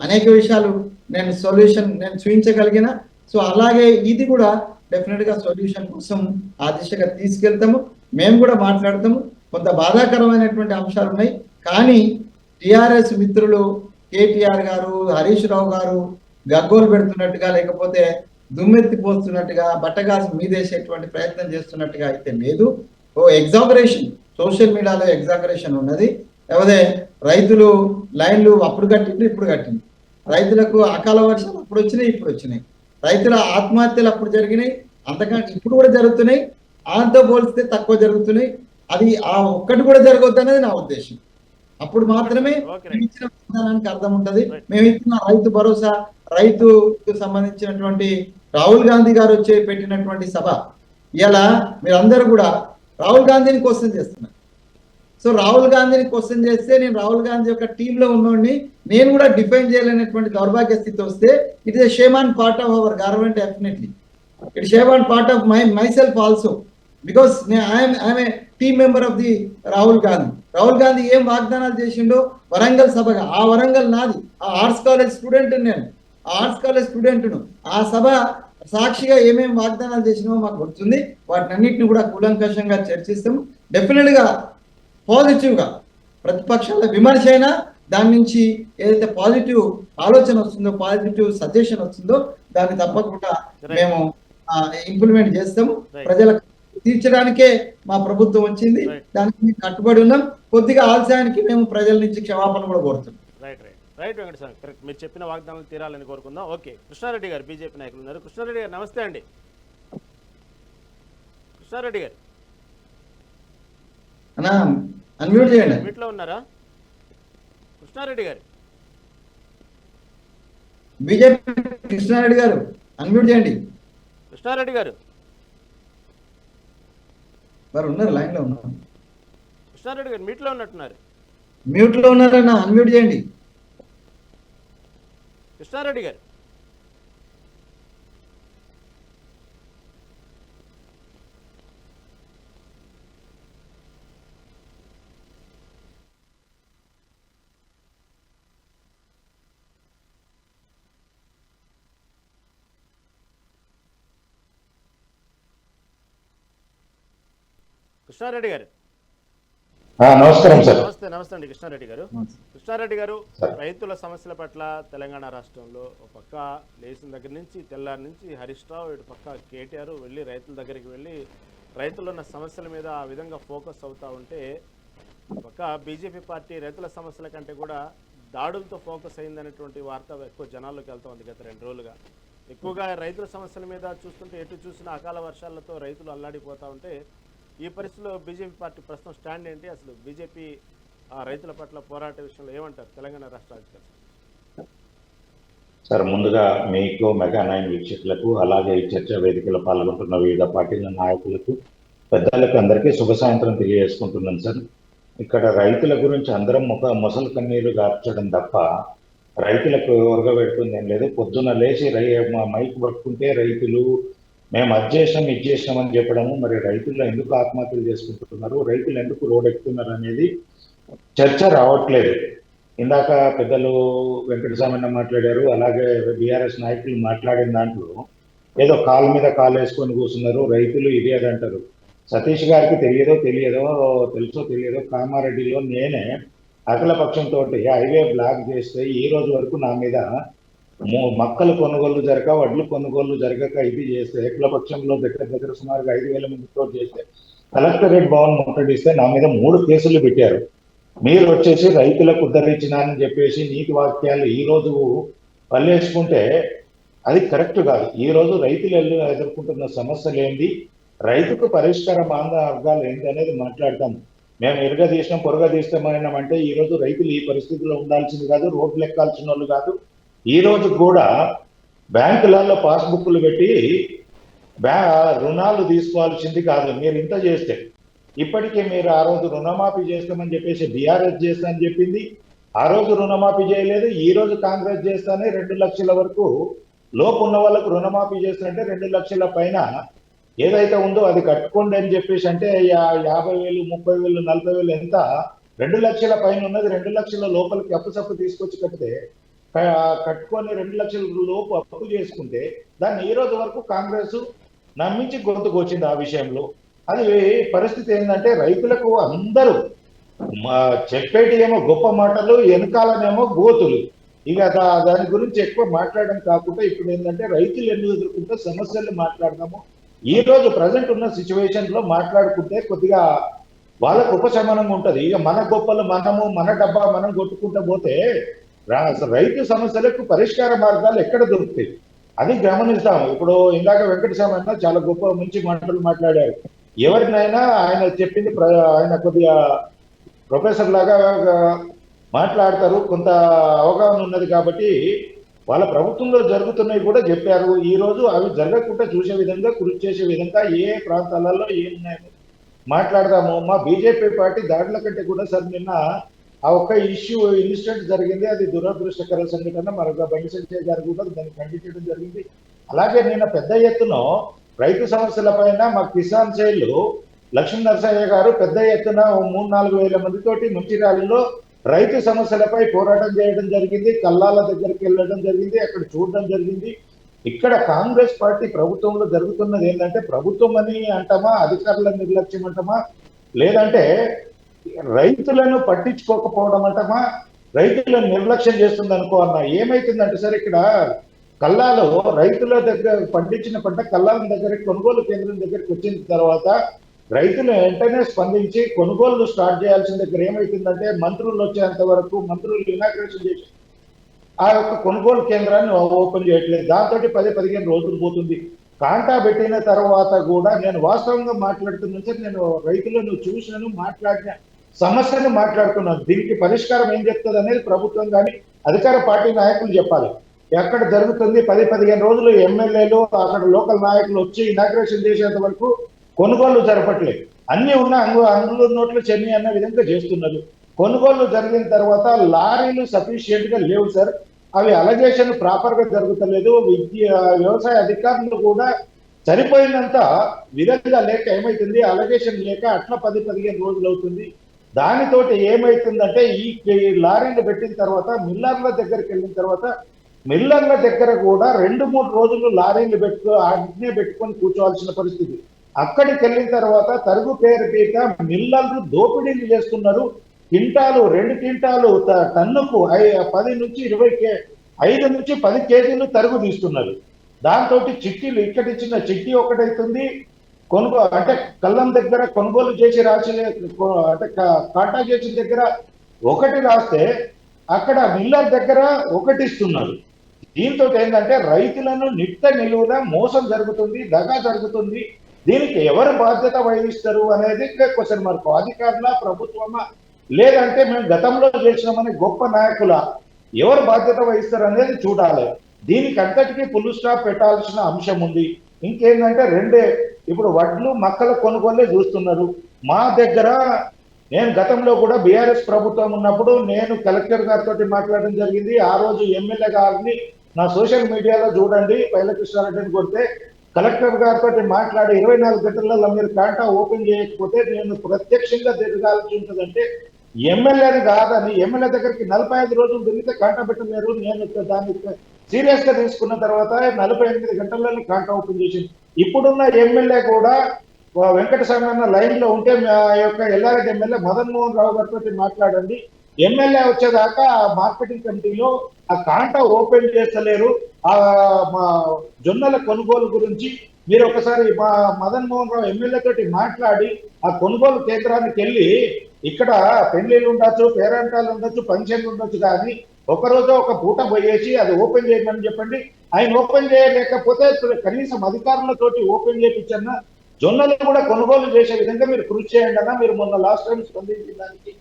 అనేక విషయాలు నేను సొల్యూషన్ చూపించగలిగిన. సో అలాగే ఇది కూడా డెఫినెట్గా సొల్యూషన్ కోసం ఆ దిశగా తీసుకెళ్తాము. మేము కూడా మాట్లాడతాము. కొంత బాధాకరమైనటువంటి అంశాలు ఉన్నాయి, కానీ టిఆర్ఎస్ మిత్రులు కేటీఆర్ గారు, హరీష్ రావు గారు గగ్గోలు పెడుతున్నట్టుగా, లేకపోతే దుమ్మెత్తి పోస్తున్నట్టుగా, బట్టగాసు మీదేసేటువంటి ప్రయత్నం చేస్తున్నట్టుగా అయితే లేదు. ఓ ఎగ్జాగరేషన్, సోషల్ మీడియాలో ఎగ్జాగరేషన్ ఉన్నది. లేకపోతే రైతులు లైన్లు అప్పుడు కట్టింది, ఇప్పుడు కట్టింది. రైతులకు అకాల వర్షాలు అప్పుడు వచ్చినాయి, ఇప్పుడు వచ్చినాయి. రైతుల ఆత్మహత్యలు అప్పుడు జరిగినాయి, అంతకంటే ఇప్పుడు కూడా జరుగుతున్నాయి. దాంతో పోలిస్తే తక్కువ జరుగుతున్నాయి. అది ఆ ఒక్కటి కూడా జరగవద్దు అనేది నా ఉద్దేశం. అప్పుడు మాత్రమే ఇచ్చిన విధానానికి అర్థం ఉంటుంది. మేము ఇచ్చిన రైతు భరోసా, రైతుకు సంబంధించినటువంటి రాహుల్ గాంధీ గారు వచ్చి పెట్టినటువంటి సభ, ఇలా మీరందరూ కూడా రాహుల్ గాంధీని క్వశ్చన్ చేస్తున్నారు. సో రాహుల్ గాంధీని క్వశ్చన్ చేస్తే నేను రాహుల్ గాంధీ యొక్క టీంలో ఉన్నోడిని నేను కూడా డిఫైన్ చేయలేనటువంటి దౌర్భాగ్య స్థితి వస్తే, it is a shame on part of our government. Definitely it shame on part of my self also, because I'm a team member of the Rahul Gandhi. Rahul Gandhi ఏం వాగ్దానాలు చేసిండో వరంగల్ సభగా, ఆ వరంగల్ నాది, ఆ ఆర్ట్స్ కాలేజ్ స్టూడెంట్ నేను, ఆ ఆర్ట్స్ కాలేజ్ స్టూడెంట్ను. ఆ సభ సాక్షిగా ఏమేమి వాగ్దానాలు చేసినామో మాకు గుర్తుంది. వాటిని అన్నింటిని కూడా కూలంకషంగా చర్చిస్తాము. డెఫినెట్గా పాజిటివ్గా ప్రతిపక్షాల విమర్శ అయినా దాని నుంచి ఏదైతే పాజిటివ్ ఆలోచన వస్తుందో, పాజిటివ్ సజెషన్ వస్తుందో దాన్ని తప్పకుండా మేము ఇంప్లిమెంట్ చేస్తాము. ప్రజలకు తీర్చడానికే మా ప్రభుత్వం వచ్చింది, దానికి కట్టుబడి ఉన్నాం. కొద్దిగా ఆలస్యానికి మేము ప్రజల నుంచి క్షమాపణ కూడా కోరుతున్నాం. Right Venkata sir, correct. మీరు చెప్పిన వాగ్దానాలు తీరాలని కోరుకుందాం. ఓకే, కృష్ణారెడ్డి గారు బీజేపీ నాయకులు ఉన్నారు. కృష్ణారెడ్డి గారు నమస్తే అండి. కృష్ణారెడ్డి గారు అన్మ్యూట్ చేయండి. మీట్లో ఉన్నారా కృష్ణారెడ్డి గారు? బీజేపీ కృష్ణారెడ్డి గారు అన్మ్యూట్ చేయండి. కృష్ణారెడ్డి గారు వారు ఉన్నారు, లైన్ లో ఉన్నారు. కృష్ణారెడ్డి గారు మీట్లో ఉన్నట్టున్నారు. మ్యూట్ లో ఉన్నారన్న, అన్మ్యూట్ చేయండి. కృష్ణారెడ్డి గారు కృష్ణారెడ్డి గారు నమస్కారం సార్. నమస్తే నమస్తే అండి కృష్ణారెడ్డి గారు. కృష్ణారెడ్డి గారు, సార్. రైతుల సమస్యల పట్ల తెలంగాణ రాష్ట్రంలో ఒక పక్క లేచిన దగ్గర నుంచి తెల్లారి నుంచి హరీష్ రావు, ఇటు పక్క కేటీఆర్ వెళ్ళి రైతుల దగ్గరికి వెళ్ళి రైతులు ఉన్న సమస్యల మీద ఆ విధంగా ఫోకస్ అవుతూ ఉంటే, పక్క బీజేపీ పార్టీ రైతుల సమస్యల కంటే కూడా దాడులతో ఫోకస్ అయిందనేటువంటి వార్త ఎక్కువ జనాల్లోకి వెళ్తూ ఉంది గత 2 రోజులుగా. ఎక్కువగా రైతుల సమస్యల మీద చూస్తుంటే ఎటు చూసినా అకాల వర్షాలతో రైతులు అల్లాడిపోతూ ఉంటే, ఈ పరిస్థితిలో బీజేపీ పార్టీ ప్రస్తుతం స్టాండ్ ఏంటి? అసలు బీజేపీ రైతుల పట్ల పోరాట విషయంలో ఏమంటారు తెలంగాణ రాష్ట్ర అధికారులు? సార్, ముందుగా మీకు మెగా 9 వీక్షకులకు, అలాగే ఈ చర్చా వేదికలో పాల్గొంటున్న వివిధ పార్టీల నాయకులకు, పెద్దలకు అందరికీ శుభ సాయంత్రం తెలియజేసుకుంటున్నాను సార్. ఇక్కడ రైతుల గురించి అందరం మొసలు కన్నీరు గార్చడం తప్ప రైతులకు ఒరగబెడుతుంది ఏం లేదు. పొద్దున్న లేచి మైక్ పట్టుకుంటే రైతులు మేము అది చేసినాం ఇది చేసినాం అని చెప్పడము, మరి రైతులు ఎందుకు ఆత్మహత్యలు చేసుకుంటున్నారు, రైతులు ఎందుకు రోడ్ ఎక్కుతున్నారు అనేది చర్చ రావట్లేదు. ఇందాక పెద్దలు వెంకటస్వామి మాట్లాడారు, అలాగే బీఆర్ఎస్ నాయకులు మాట్లాడిన దాంట్లో ఏదో కాలు మీద కాలు వేసుకొని కూర్చున్నారు, రైతులు ఇది అది అంటారు. సతీష్ గారికి తెలుసో తెలియదో కామారెడ్డిలో నేనే అఖిలపక్షంతో హైవే బ్లాక్ చేస్తే ఈ రోజు వరకు నా మీద మక్కలు కొనుగోలు జరగక, వడ్లు కొనుగోలు జరగక ఇది చేస్తే అఖిలపక్షంలో దగ్గర సుమారుగా 5,000 మందితో చేస్తే కలెక్టరేట్ భవన్ ముట్టడిస్తే నా మీద 3 కేసులు పెట్టారు. మీరు వచ్చేసి రైతులకు ఉద్ధరించినారని చెప్పేసి నీతి వాక్యాలు ఈ రోజు పల్లేసుకుంటే అది కరెక్ట్ కాదు. ఈ రోజు రైతులు ఎదుర్కొంటున్న సమస్యలు ఏంటి, రైతుకు పరిష్కార మార్గాలు ఏంటి అనేది మాట్లాడతాం. మేము ఇరగదీసినాం పొరగదీస్తామన్నామంటే ఈ రోజు రైతులు ఈ పరిస్థితిలో ఉండాల్సింది కాదు, రోడ్లు ఎక్కాల్సిన వాళ్ళు కాదు. ఈ రోజు కూడా బ్యాంకులలో పాస్బుక్లు పెట్టి రుణాలు తీసుకోవాల్సింది కాదు. మీరు ఇంత చేస్తే ఇప్పటికే మీరు ఆ రోజు రుణమాఫీ చేస్తామని చెప్పేసి బీఆర్ఎస్ చేస్తామని చెప్పింది, ఆ రోజు రుణమాఫీ చేయలేదు. ఈ రోజు కాంగ్రెస్ చేస్తానే 2 లక్షల వరకు లోపు ఉన్న వాళ్ళకు రుణమాఫీ చేస్తానంటే 2 లక్షల పైన ఏదైతే ఉందో అది కట్టుకోండి అని చెప్పేసి అంటే 50,000, 30,000, 40,000 ఎంత, 2 లక్షల పైన ఉన్నది 2 లక్షల లోపలికి అప్పు తీసుకొచ్చి కట్టుకొని 2 లక్షల లోపు అప్పు చేసుకుంటే దాన్ని ఈ రోజు వరకు కాంగ్రెస్ నమ్మించి గొంతుకొచ్చింది ఆ విషయంలో. అది పరిస్థితి ఏంటంటే రైతులకు అందరూ చెప్పేటి ఏమో గొప్ప మాటలు, వెనకాలనేమో గోతులు. ఇక దాని గురించి ఎక్కువ మాట్లాడడం కాకుండా ఇప్పుడు ఏంటంటే రైతులు ఎందుకు ఎదుర్కొంటే సమస్యలు మాట్లాడదాము. ఈ రోజు ప్రజెంట్ ఉన్న సిచ్యువేషన్ లో మాట్లాడుకుంటే కొద్దిగా వాళ్ళకు ఉపశమనంగా ఉంటది. ఇక మన గొప్పలు మన డబ్బా మనం కొట్టుకుంటూ పోతే రైతు సమస్యలకు పరిష్కార మార్గాలు ఎక్కడ దొరుకుతాయి అది గమనిస్తాము. ఇప్పుడు ఇందాక వెంకటస్వామి చాలా గొప్ప మంచి మాటలు మాట్లాడారు. ఎవరినైనా ఆయన చెప్పింది ఆయన కొద్దిగా ప్రొఫెసర్ లాగా మాట్లాడతారు, కొంత అవగాహన ఉన్నది కాబట్టి వాళ్ళ ప్రభుత్వంలో జరుగుతున్నాయి కూడా చెప్పారు. ఈ రోజు అవి జరగకుండా చూసే విధంగా కృషి చేసే విధంగా ఏ ప్రాంతాలలో ఏమున్నాయో మాట్లాడదాము. మా బీజేపీ పార్టీ దాడుల కంటే కూడా సార్ నిన్న ఆ ఒక్క ఇన్సిడెంట్ జరిగింది, అది దురదృష్టకర సంఘటన. మరొక బండి సంజయ్ గారు కూడా దాన్ని ఖండించడం జరిగింది. అలాగే నిన్న పెద్ద ఎత్తున రైతు సమస్యల పైన మా కిసాన్ శైలు లక్ష్మీ నరసయ్య గారు పెద్ద ఎత్తున 3-4 వేల మందితోటి మంచిర్యాలలో రైతు సమస్యలపై పోరాటం చేయడం జరిగింది. కల్లాల దగ్గరికి వెళ్ళడం జరిగింది, అక్కడ చూడడం జరిగింది. ఇక్కడ కాంగ్రెస్ పార్టీ ప్రభుత్వంలో జరుగుతున్నది ఏంటంటే ప్రభుత్వం అని అంటామా, అధికారుల నిర్లక్ష్యం అంటామా, లేదంటే రైతులను పట్టించుకోకపోవడం అంటామా, రైతులను నిర్లక్ష్యం చేస్తుంది అనుకో అన్న. ఏమైతుందంటే సార్ ఇక్కడ కల్లాలో రైతుల దగ్గర పండించిన పంట కల్లాల దగ్గరికి కొనుగోలు కేంద్రం దగ్గరికి వచ్చిన తర్వాత రైతులు వెంటనే స్పందించి కొనుగోలు స్టార్ట్ చేయాల్సిన దగ్గర ఏమైతుందంటే మంత్రులు వచ్చేంత వరకు మంత్రులు ఇనాగ్రేషన్ చేసి ఆ యొక్క కొనుగోలు కేంద్రాన్ని ఓపెన్ చేయట్లేదు. దాంతో 10-15 రోజులు పోతుంది. కాంటా పెట్టిన తర్వాత కూడా నేను వాస్తవంగా మాట్లాడుతున్నాను సార్. నేను రైతులను చూసినాను, మాట్లాడిన సమస్యను మాట్లాడుతున్నాను. దీనికి పరిష్కారం ఏం చెప్తుంది అనేది ప్రభుత్వం కానీ అధికార పార్టీ నాయకులు చెప్పాలి. ఎక్కడ జరుగుతుంది 10-15 రోజులు ఎమ్మెల్యేలు అక్కడ లోకల్ నాయకులు వచ్చి ఇనాగ్రేషన్ చేసేంత వరకు కొనుగోలు జరపట్లేదు. అన్ని ఉన్న అంగులు నోట్లు చెన్ని అన్న విధంగా చేస్తున్నారు. కొనుగోలు జరిగిన తర్వాత లారీలు సఫిషియెంట్ గా లేవు సార్. అవి అలగేషన్ ప్రాపర్ గా జరుగుతలేదు. వ్యవసాయ అధికారులు కూడా సరిపోయినంత విధంగా లేక ఏమైతుంది, అలగేషన్ లేక అట్లా 10-15 రోజులు అవుతుంది. దానితోటి ఏమైతుందంటే ఈ లారీలు పెట్టిన తర్వాత మిల్లర్ల దగ్గరికి వెళ్ళిన తర్వాత మిల్లర్ల దగ్గర కూడా 2-3 రోజులు లారీలు అగ్నే పెట్టుకొని కూర్చోవాల్సిన పరిస్థితి. అక్కడికి వెళ్ళిన తర్వాత తరుగు పేరు మీద మిల్లర్లు దోపిడీలు చేస్తున్నారు. క్వింటాలు 2 క్వింటాలు టన్నుకు 10 నుంచి 20 5 నుంచి 10 కేజీలు తరుగు తీస్తున్నారు. దాంతో చిట్టీలు ఇక్కడ ఇచ్చిన చిట్టి ఒకటైతుంది, అంటే కళ్ళం దగ్గర కొనుగోలు చేసి రాసి అంటే కాటా చేసిన దగ్గర ఒకటి రాస్తే అక్కడ మిల్లర్ దగ్గర ఒకటి ఇస్తున్నారు. దీంతో ఏంటంటే రైతులను నిట్ట నిలువున మోసం జరుగుతుంది, దగా జరుగుతుంది. దీనికి ఎవరు బాధ్యత వహిస్తారు అనేది క్వశ్చన్ మార్క్. అధికారుల, ప్రభుత్వమా, లేదంటే మేము గతంలో చేసినామని గొప్ప నాయకుల, ఎవరు బాధ్యత వహిస్తారు అనేది చూడాలి. దీనికి అంతటికీ ఫుల్ స్టాప్ పెట్టాల్సిన అంశం ఉంది. ఇంకేంటంటే ఇప్పుడు వడ్లు మక్కల కొనుగోలే చూస్తున్నారు. మా దగ్గర నేను గతంలో కూడా బీఆర్ఎస్ ప్రభుత్వం ఉన్నప్పుడు నేను కలెక్టర్ గారితో మాట్లాడడం జరిగింది. ఆ రోజు ఎమ్మెల్యే గారిని నా సోషల్ మీడియాలో చూడండి, పైలకృష్ణారెడ్డిని కొడితే కలెక్టర్ గారితో మాట్లాడి 24 గంటలలో మీరు కాంటా ఓపెన్ చేయకపోతే నేను ప్రత్యక్షంగా తిరగాల్సి ఉంటుందంటే ఎమ్మెల్యేని కాదని, ఎమ్మెల్యే దగ్గరికి 45 రోజులు తిరిగితే కాంటా పెట్టలేరు. నేను దాన్ని సీరియస్ గా తీసుకున్న తర్వాత 48 గంటలలో కాంటా ఓపెన్ చేసింది. ఇప్పుడున్న ఎమ్మెల్యే కూడా వెంకటస్వామి అన్న లైన్ లో ఉంటే మా యొక్క ఎల్లారెడ్డి ఎమ్మెల్యే మదన్ మోహన్ రావు గారితో మాట్లాడండి. ఎమ్మెల్యే వచ్చేదాకా మార్కెటింగ్ కమిటీలో ఆ కాంటా ఓపెన్ చేస్తలేరు. మా జొన్నల కొనుగోలు గురించి మీరు ఒకసారి మా మదన్ మోహన్ రావు ఎమ్మెల్యే తోటి మాట్లాడి ఆ కొనుగోలు కేంద్రానికి వెళ్ళి, ఇక్కడ పెళ్లిళ్ళు ఉండొచ్చు, పేరంటాలు ఉండొచ్చు, ఫంక్షన్లు ఉండొచ్చు, కానీ ఒకరోజు ఒక పూట పోయేసి అది ఓపెన్ చేయమని చెప్పండి. ఆయన ఓపెన్ చేయలేకపోతే కనీసం అధికారులతోటి ఓపెన్ చేయించన్నా జొన్నలు కూడా కొనుగోలు చేసే విధంగా మీరు కృషి చేయండి అన్న. మీరు మొన్న లాస్ట్ టైం స్పందించిన దానికి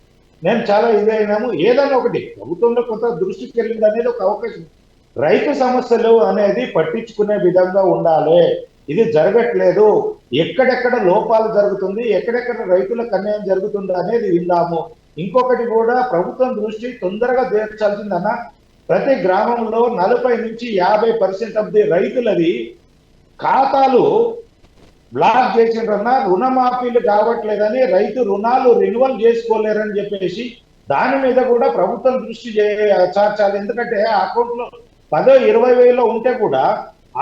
నేను చాలా ఇదైనాము. ఏదన్నా ఒకటి ప్రభుత్వంలో కొంత దృష్టికి వెళ్ళింది అనేది ఒక అవకాశం. రైతు సమస్యలు అనేది పట్టించుకునే విధంగా ఉండాలి. ఇది జరగట్లేదు. ఎక్కడెక్కడ లోపాలు జరుగుతుంది, ఎక్కడెక్కడ రైతులకు అన్యాయం జరుగుతుంది అనేది విందాము. ఇంకొకటి కూడా ప్రభుత్వం దృష్టి తొందరగా చేర్చాల్సిందన్న, ప్రతి గ్రామంలో 40 నుంచి 50% ఆఫ్ ది రైతులది ఖాతాలు బ్లాక్ చేసిండ్రన్నా, రుణమాఫీలు కావట్లేదని, రైతు రుణాలు రెన్యువల్ చేసుకోలేరని చెప్పేసి దాని మీద కూడా ప్రభుత్వం దృష్టి చార్చాలి. ఎందుకంటే అకౌంట్ లో 10-20 ఉంటే కూడా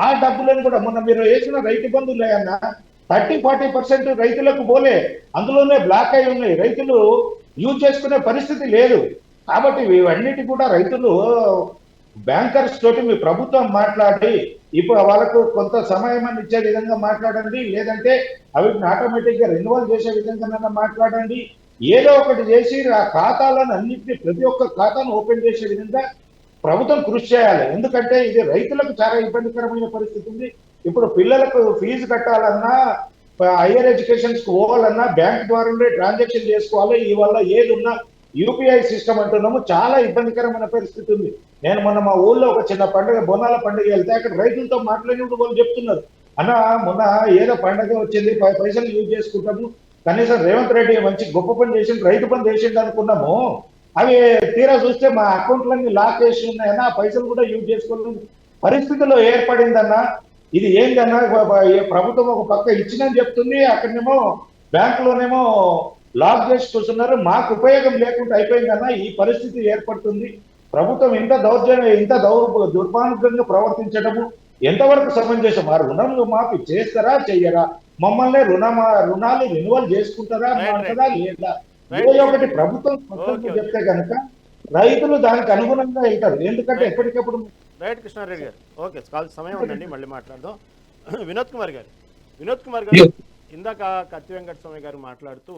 ఆ డబ్బులను కూడా మొన్న మీరు వేసిన రైతు బంధువులే అన్న 30-40% రైతులకు పోలే, అందులోనే బ్లాక్ అయి ఉన్నాయి. రైతులు యూజ్ చేసుకునే పరిస్థితి లేదు. కాబట్టి ఇవన్నిటి కూడా రైతులు బ్యాంకర్స్ తోటి మీ ప్రభుత్వం మాట్లాడి ఇప్పుడు వాళ్ళకు కొంత సమయం అని ఇచ్చే విధంగా మాట్లాడండి, లేదంటే అవిటిని ఆటోమేటిక్ గా రెన్యువల్ చేసే విధంగా మాట్లాడండి. ఏదో ఒకటి చేసి ఆ ఖాతాలను అన్నింటినీ ప్రతి ఒక్క ఖాతాను ఓపెన్ చేసే విధంగా ప్రభుత్వం కృషి చేయాలి. ఎందుకంటే ఇది రైతులకు చాలా ఇబ్బందికరమైన పరిస్థితి ఉంది. ఇప్పుడు పిల్లలకు ఫీజు కట్టాలన్నా, హైయర్ ఎడ్యుకేషన్స్ కు పోవాలన్నా బ్యాంక్ ద్వారానే ట్రాన్సాక్షన్ చేసుకోవాలి. ఈ వల్ల ఏది ఉన్నా యూపీఐ సిస్టమ్ అంటున్నాము, చాలా ఇబ్బందికరమైన పరిస్థితి ఉంది. నేను మొన్న మా ఊళ్ళో ఒక చిన్న పండుగ, బోనాల పండుగ వెళ్తే అక్కడ రైతులతో మాట్లాడినప్పుడు వాళ్ళు చెప్తున్నారు, అన్న మొన్న ఏదో పండుగ వచ్చింది, పైసలు యూజ్ చేసుకుంటాము, కనీసం రేవంత్ రెడ్డి మంచి గొప్ప పని చేసిండు, రైతు పని చేసిండు అనుకున్నాము, అవి తీరా చూస్తే మా అకౌంట్లన్నీ లాక్ చేసి ఉన్నాయన్నా, ఆ పైసలు కూడా యూజ్ చేసుకోలేదు పరిస్థితిలో ఏర్పడిందన్నా. ఇది ఏందన్నా, ప్రభుత్వం ఒక పక్క ఇచ్చిందని చెప్తుంది, అక్కడనేమో బ్యాంకులోనేమో లాక్ చేసి చూస్తున్నారు. మాకు ఉపయోగం లేకుండా అయిపోయిందన్నా, ఈ పరిస్థితి ఏర్పడుతుంది. ప్రభుత్వం ఇంత దౌర్జన్యం, ఇంత దుర్మార్గంగా ప్రవర్తించడము ఎంతవరకు సమంజసం? ఆ రుణాలు మాఫీ చేస్తారా చెయ్యరా? మమ్మల్ని రుణాలు రెన్యువల్ చేసుకుంటారా అంటారా లేదా? ఒకటి ప్రభుత్వం చెప్తే కనుక రైతులు దానికి అనుగుణంగా వెళ్తారు. ఎందుకంటే ఎప్పటికప్పుడు రైట్ కృష్ణారెడ్డి గారు, ఓకే సమయం ఉందండి, మళ్ళీ మాట్లాడదాం. వినోద్ కుమార్ గారు, ఇందాక కత్తి వెంకట స్వామి గారు మాట్లాడుతూ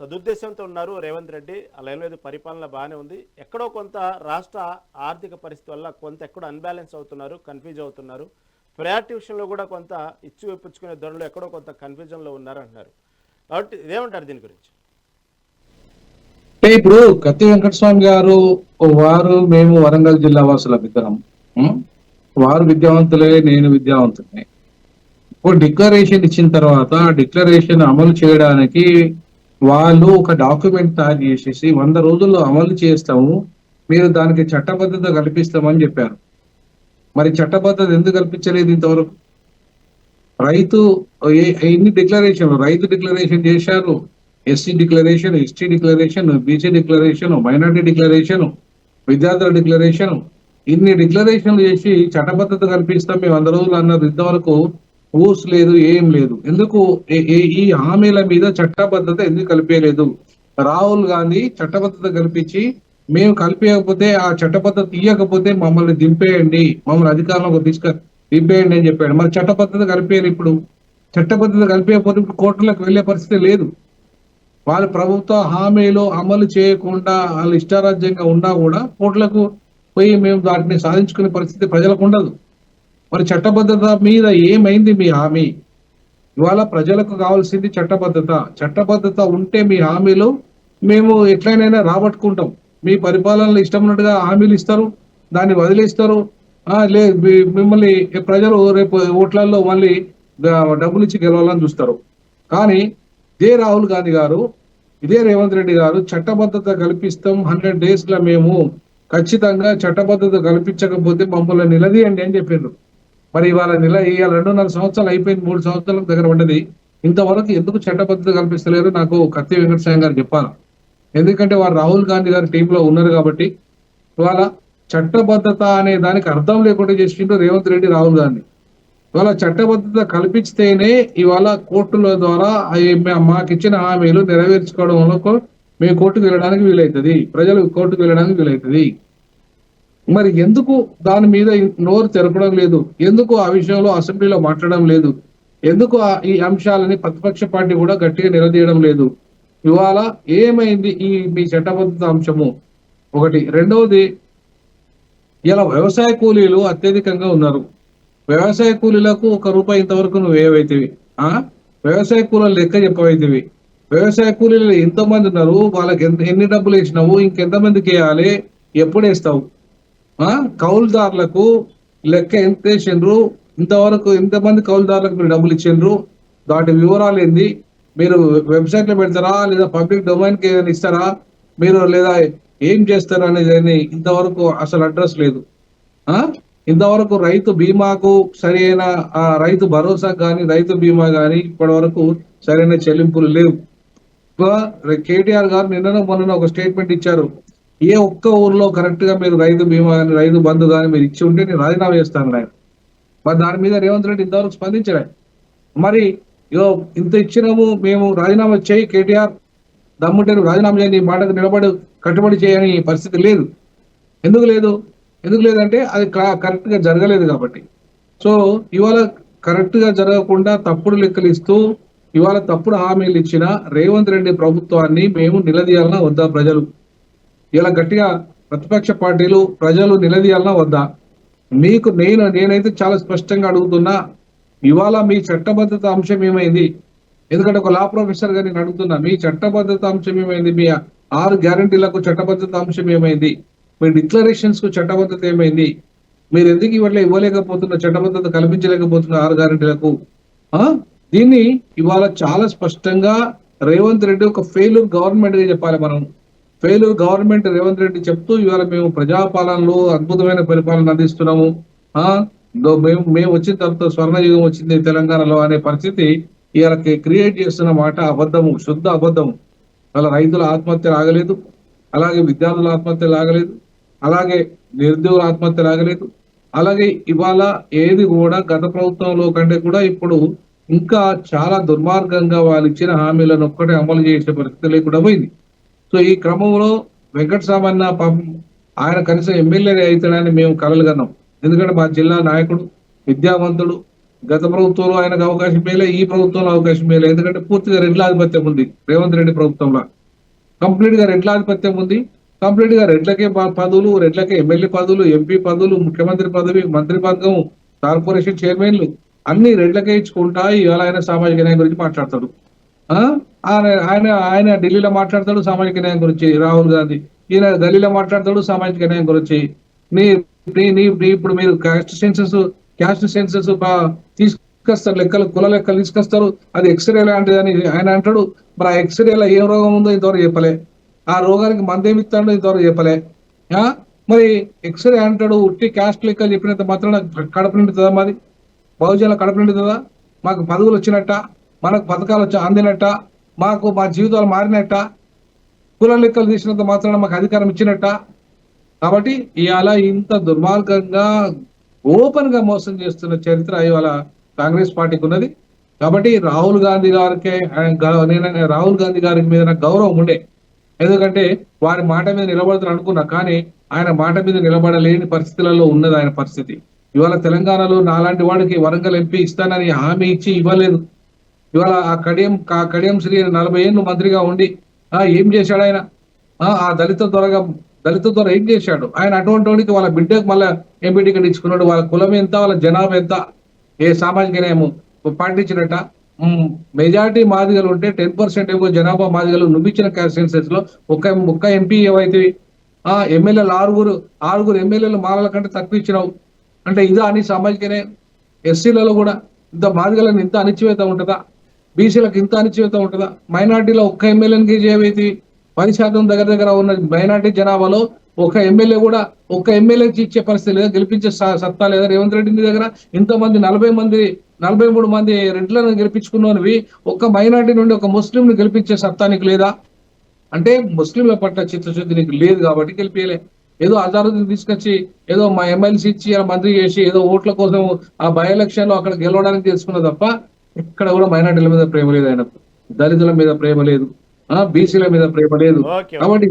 సదుద్దేశంతో ఉన్నారు రేవంత్ రెడ్డి, అలా ఏం లేదు, పరిపాలన బాగానే ఉంది, ఎక్కడో కొంత రాష్ట్ర ఆర్థిక పరిస్థితి వల్ల కొంత ఎక్కడో అన్బ్యాలెన్స్ అవుతున్నారు, కన్ఫ్యూజ్ అవుతున్నారు, ప్రయారిటీ విషయంలో కూడా కొంత ఇచ్చి వెప్పించుకునే ధరలో ఎక్కడో కొంత కన్ఫ్యూజన్లో ఉన్నారు అంటున్నారు. కాబట్టి ఇదేమంటారు దీని గురించి? ఇప్పుడు కత్తి వెంకటస్వామి గారు వారు, మేము వరంగల్ జిల్లా వాసుల ఇద్దరం, వారు విద్యావంతులే, నేను విద్యావంతులే. ఇప్పుడు డిక్లరేషన్ ఇచ్చిన తర్వాత డిక్లరేషన్ అమలు చేయడానికి వాళ్ళు ఒక డాక్యుమెంట్ తయారు చేసేసి 100 రోజుల్లో అమలు చేస్తాము, మీరు దానికి చట్టబద్ధత కల్పిస్తామని చెప్పారు. మరి చట్టబద్ధత ఎందుకు కల్పించలేదు ఇంతవరకు? రైతు ఎన్ని డిక్లరేషన్లు, రైతు డిక్లరేషన్ చేశారు, SC declaration, ST declaration, BC declaration, minority declaration, విద్యార్థుల డిక్లరేషన్, ఇన్ని డిక్లరేషన్లు చేసి చట్టబద్ధత కల్పిస్తాం మేము 100 రోజులు అన్నారు. ఇంతవరకు ఊస్ లేదు, ఏం లేదు. ఎందుకు ఈ హామీల మీద చట్టబద్ధత ఎందుకు కలిపేయలేదు? రాహుల్ గాంధీ చట్టబద్ధత కల్పించి మేము కలిపేయకపోతే, ఆ చట్టబద్ధత ఇయ్యకపోతే మమ్మల్ని దింపేయండి, మమ్మల్ని అధికారంలోకి దింపేయండి అని చెప్పాడు. మరి చట్టబద్ధత కలిపేయారు. ఇప్పుడు చట్టబద్ధత కలిపేయకపోతే ఇప్పుడు కోర్టులకు వెళ్లే పరిస్థితి లేదు. వాళ్ళ ప్రభుత్వ హామీలు అమలు చేయకుండా వాళ్ళు ఇష్టారాజ్యంగా ఉన్నా కూడా కోర్టులకు పోయి మేము వాటిని సాధించుకునే పరిస్థితి ప్రజలకు ఉండదు. మరి చట్టబద్ధత మీద ఏమైంది మీ హామీ? ఇవాళ ప్రజలకు కావాల్సింది చట్టబద్ధత. చట్టబద్ధత ఉంటే మీ హామీలు మేము ఎట్లయినా రాబట్టుకుంటాం. మీ పరిపాలనలో ఇష్టం ఉన్నట్టుగా హామీలు ఇస్తారు, దాన్ని వదిలేస్తారు. మిమ్మల్ని ప్రజలు రేపు ఓట్లలో మళ్ళీ డబ్బులు ఇచ్చి గెలవాలని చూస్తారు. కానీ ఇదే రాహుల్ గాంధీ గారు, ఇదే రేవంత్ రెడ్డి గారు చట్టబద్ధత కల్పిస్తాం 100 days లో మేము ఖచ్చితంగా చట్టబద్ధత కల్పించకపోతే మమ్మల్ని నిలదీయండి అని చెప్పారు. మరి ఇవాళ 2.5 సంవత్సరాలు అయిపోయింది, 3 సంవత్సరాల దగ్గర ఉండదు. ఇంతవరకు ఎందుకు చట్టబద్ధత కల్పిస్తలేరు నాకు కత్తి వెంకటస్వామి గారు చెప్పాలి. ఎందుకంటే వారు రాహుల్ గాంధీ గారి టీంలో ఉన్నారు కాబట్టి. ఇవాళ చట్టబద్ధత అనే దానికి అర్థం లేకుండా చేసిండు రేవంత్ రెడ్డి, రాహుల్ గాంధీ. ఇవాళ చట్టబద్ధత కల్పిస్తేనే ఇవాళ కోర్టుల ద్వారా మాకు ఇచ్చిన హామీలు నెరవేర్చుకోవడంలో మేము కోర్టుకు వెళ్ళడానికి వీలవుతుంది, ప్రజలు కోర్టుకు వెళ్ళడానికి వీలవుతుంది. మరి ఎందుకు దాని మీద నోరు తెరపడం లేదు? ఎందుకు ఆ విషయంలో అసెంబ్లీలో మాట్లాడడం లేదు? ఎందుకు ఈ అంశాలని ప్రతిపక్ష పార్టీ కూడా గట్టిగా నిలదీయడం లేదు? ఇవాళ ఏమైంది ఈ మీ చట్టబద్ధత అంశము? ఒకటి. రెండవది, ఇలా వ్యవసాయ కూలీలు అత్యధికంగా ఉన్నారు. వ్యవసాయ కూలీలకు ₹1 ఇంతవరకు నువ్వు ఏవైతివి? వ్యవసాయ కూలీలు లెక్క చెప్పవైతివి? వ్యవసాయ కూలీలు ఎంతమంది ఉన్నారు? వాళ్ళకి ఎన్ని డబ్బులు వేసినావు? ఇంకెంతమందికి వేయాలి? ఎప్పుడు వేస్తావు? కౌలుదారులకు లెక్క ఎంత వేసిండ్రు? ఇంతవరకు ఎంతమంది కౌలుదారులకు మీరు డబ్బులు ఇచ్చిండ్రు? వాటి వివరాలు ఏంది? మీరు వెబ్సైట్ లో పెడతారా, లేదా పబ్లిక్ డొమైన్ కి ఏదైనా ఇస్తారా మీరు, లేదా ఏం చేస్తారా అనేది ఇంతవరకు అసలు అడ్రస్ లేదు. ఇంతవరకు రైతు బీమాకు సరైన రైతు భరోసా కానీ, రైతు బీమా కానీ ఇప్పటి వరకు సరైన చెల్లింపులు లేవు. కేటీఆర్ గారు మొన్న ఒక స్టేట్మెంట్ ఇచ్చారు, ఏ ఒక్క ఊర్లో కరెక్ట్ గా మీరు రైతు బీమా కానీ, రైతు బంధు కానీ మీరు ఇచ్చి ఉంటే నేను రాజీనామా చేస్తాను ఆయన. మరి దాని మీద రేవంత్ రెడ్డి ఇంతవరకు స్పందించలే. మరి ఇంత ఇచ్చినాము, మేము రాజీనామా చేయి కేటీఆర్, దమ్ముంటే రాజీనామా చేయని, మాటకు నిలబడి కట్టుబడి చేయని పరిస్థితి లేదు. ఎందుకు లేదు? ఎందుకు లేదంటే అది కరెక్ట్ గా జరగలేదు కాబట్టి. సో ఇవాళ కరెక్ట్ గా జరగకుండా తప్పుడు లెక్కలు ఇస్తూ ఇవాళ తప్పుడు హామీలు ఇచ్చిన రేవంత్ రెడ్డి ప్రభుత్వాన్ని మేము నిలదీయాలన్నా వద్దా? ప్రజలు ఇలా గట్టిగా ప్రతిపక్ష పార్టీలు ప్రజలు నిలదీయాలన్నా వద్దా? నేనైతే చాలా స్పష్టంగా అడుగుతున్నా, ఇవాళ మీ చట్టబద్ధత అంశం ఏమైంది? ఎందుకంటే ఒక లా ప్రొఫెసర్ గా నేను అడుగుతున్నా, మీ చట్టబద్ధత అంశం ఏమైంది? మీ 6 గ్యారంటీలకు చట్టబద్ధత అంశం ఏమైంది? మీ డిక్లరేషన్స్ కు చట్టబద్ధత ఏమైంది? మీరు ఎందుకు ఇవ్వలేకపోతున్న, చట్టబద్ధత కల్పించలేకపోతున్న 6 గ్యారంటీలకు? దీన్ని ఇవాళ చాలా స్పష్టంగా రేవంత్ రెడ్డి ఒక ఫెయిల్యూర్ గవర్నమెంట్ గా చెప్పాలి. మనం ఫెయిల్యూర్ గవర్నమెంట్ రేవంత్ రెడ్డి చెప్తూ ఇవాళ మేము ప్రజాపాలనలో అద్భుతమైన పరిపాలన అందిస్తున్నాము, మేము వచ్చిన తర్వాత స్వర్ణయుగం వచ్చింది తెలంగాణలో అనే పరిస్థితి ఇవాళ క్రియేట్ చేస్తున్న మాట అబద్ధము, శుద్ధ అబద్ధము. వాళ్ళ రైతుల ఆత్మహత్యలు ఆగలేదు, అలాగే విద్యార్థుల ఆత్మహత్యలు ఆగలేదు, అలాగే నిరుద్యోగుల ఆత్మహత్యలు ఆగలేదు. అలాగే ఇవాళ ఏది కూడా గత ప్రభుత్వంలో కంటే కూడా ఇప్పుడు ఇంకా చాలా దుర్మార్గంగా వాళ్ళు ఇచ్చిన హామీలను ఒక్కటే అమలు చేసే పరిస్థితి లేకుండా పోయింది. సో ఈ క్రమంలో వెంకటస్వామి ఆయన కనీసం ఎమ్మెల్యే అవుతాడని మేము కలలుగన్నాం. ఎందుకంటే మా జిల్లా నాయకుడు, విద్యావంతుడు. గత ప్రభుత్వంలో ఆయనకు అవకాశం ఇవ్వలే, ఈ ప్రభుత్వంలో అవకాశం ఇవ్వలే. ఎందుకంటే పూర్తిగా రెడ్లాధిపత్యం ఉంది రేవంత్ రెడ్డి ప్రభుత్వంలో. కంప్లీట్ గా రెడ్లాధిపత్యం ఉంది. కంప్లీట్ గా రెడ్లకే పదవులు, రెడ్లకే ఎమ్మెల్యే పదవులు, ఎంపీ పదవులు, ముఖ్యమంత్రి పదవి, మంత్రి పదం, కార్పొరేషన్ చైర్మన్లు అన్ని రెడ్లకే ఇచ్చుకుంటా ఇవాళ ఆయన సామాజిక న్యాయం గురించి మాట్లాడతాడు. ఆయన ఢిల్లీలో మాట్లాడతాడు సామాజిక న్యాయం గురించి, రాహుల్ గాంధీ. ఈయన ఢిల్లీలో మాట్లాడతాడు సామాజిక న్యాయం గురించి. ఇప్పుడు మీరు క్యాస్ట్ సెన్సస్ తీసుకొస్తారు, లెక్కలు, కుల లెక్కలు తీసుకొస్తారు, అది ఎక్స్రే లాంటిది అని ఆయన అంటాడు. మరి ఆ ఎక్స్రేలో ఏ రోగం ఉందో ఇంతవరకు చెప్పలే, ఆ రోగానికి మందేమిస్తాడో ఇంతవరకు చెప్పలే. మరి ఎక్స్రే అంటాడు, ఉట్టి క్యాస్ట్ లెక్కలు చెప్పినంత మాత్రం కడప నిండుతుందా? మాది బహుజనుల కడప నిండుతుందా? మాకు పదవులు వచ్చినట్ట, మనకు పథకాలు అందినట్ట, మా జీవితాలు మారినట్ట, కుల లెక్కలు తీసినంత మాత్రాన మాకు అధికారం ఇచ్చినట్ట? కాబట్టి ఇవాళ ఇంత దుర్మార్గంగా ఓపెన్ గా మోసం చేస్తున్న చరిత్ర ఇవాళ కాంగ్రెస్ పార్టీకి ఉన్నది. కాబట్టి రాహుల్ గాంధీ గారికి రాహుల్ గాంధీ గారి మీద నాకు గౌరవం ఉండే, ఎందుకంటే వారి మాట మీద నిలబడతారు అనుకున్నా, కానీ ఆయన మాట మీద నిలబడలేని పరిస్థితులలో ఉన్నది ఆయన పరిస్థితి. ఇవాళ తెలంగాణలో నాలాంటి వాడికి వరంగల్ ఎంపీ ఇస్తానని హామీ ఇచ్చి ఇవ్వలేదు. ఇవాళ ఆ కడియం శ్రీ 40 ఏళ్ళు మంత్రిగా ఉండి ఏం చేశాడు ఆయన? ఆ దళిత దొర ఏం చేశాడు ఆయన? అటువంటి వాడికి వాళ్ళ బిడ్డకు మళ్ళీ ఎంపీ టికెట్ ఇచ్చుకున్నాడు. వాళ్ళ కులం ఎంత, వాళ్ళ జనాభా ఎంత, ఏ సామాజిక న్యాయం పాటించినట్ట? మెజారిటీ మాదిగలు ఉంటే 10% ఏమో జనాభా మాదిగలు నువ్వు ఇచ్చిన కాన్స్టిట్యున్సీస్ లో ఒక్క ఎంపీ ఏవైతే ఎమ్మెల్యేలు ఆరుగురు ఎమ్మెల్యేలు మాలల కంటే తక్కువ ఇచ్చినావు అంటే ఇదా అని సామాజికనే? ఎస్సీలలో కూడా ఇంత మాదిగలను ఇంత అణిచివేత ఉంటుందా? బీసీలకు ఇంత అణిచివేత ఉంటుందా? మైనార్టీలో ఒక్క ఎమ్మెల్యేకి ఏవైతే 10% దగ్గర ఉన్న మైనార్టీ జనాభాలో ఒక్క ఎమ్మెల్యేకి ఇచ్చే పరిస్థితి లేదా, గెలిపించే సత్తా లేదా రేవంత్ రెడ్డి దగ్గర? ఇంతమంది 43 మంది రెడ్లను గెలిపించుకున్నవి ఒక్క మైనార్టీ నుండి ఒక ముస్లింను గెలిపించే సత్తా నీకు లేదా? అంటే ముస్లింల పట్ల చిత్తశుద్ధి నీకు లేదు కాబట్టి గెలిపేయలే. ఏదో అజారుద్దీన్ తీసుకొచ్చి ఏదో మా ఎమ్మెల్సీ ఇచ్చి మంత్రి చేసి ఏదో ఓట్ల కోసం ఆ బై ఎలక్షన్ లో అక్కడ గెలవడానికి తెలుసుకున్న తప్ప ఇక్కడ కూడా మైనార్టీల మీద ప్రేమ లేదు ఆయనకు, దళితుల మీద ప్రేమ లేదు, బీసీల మీద ప్రేమ లేదు. కాబట్టి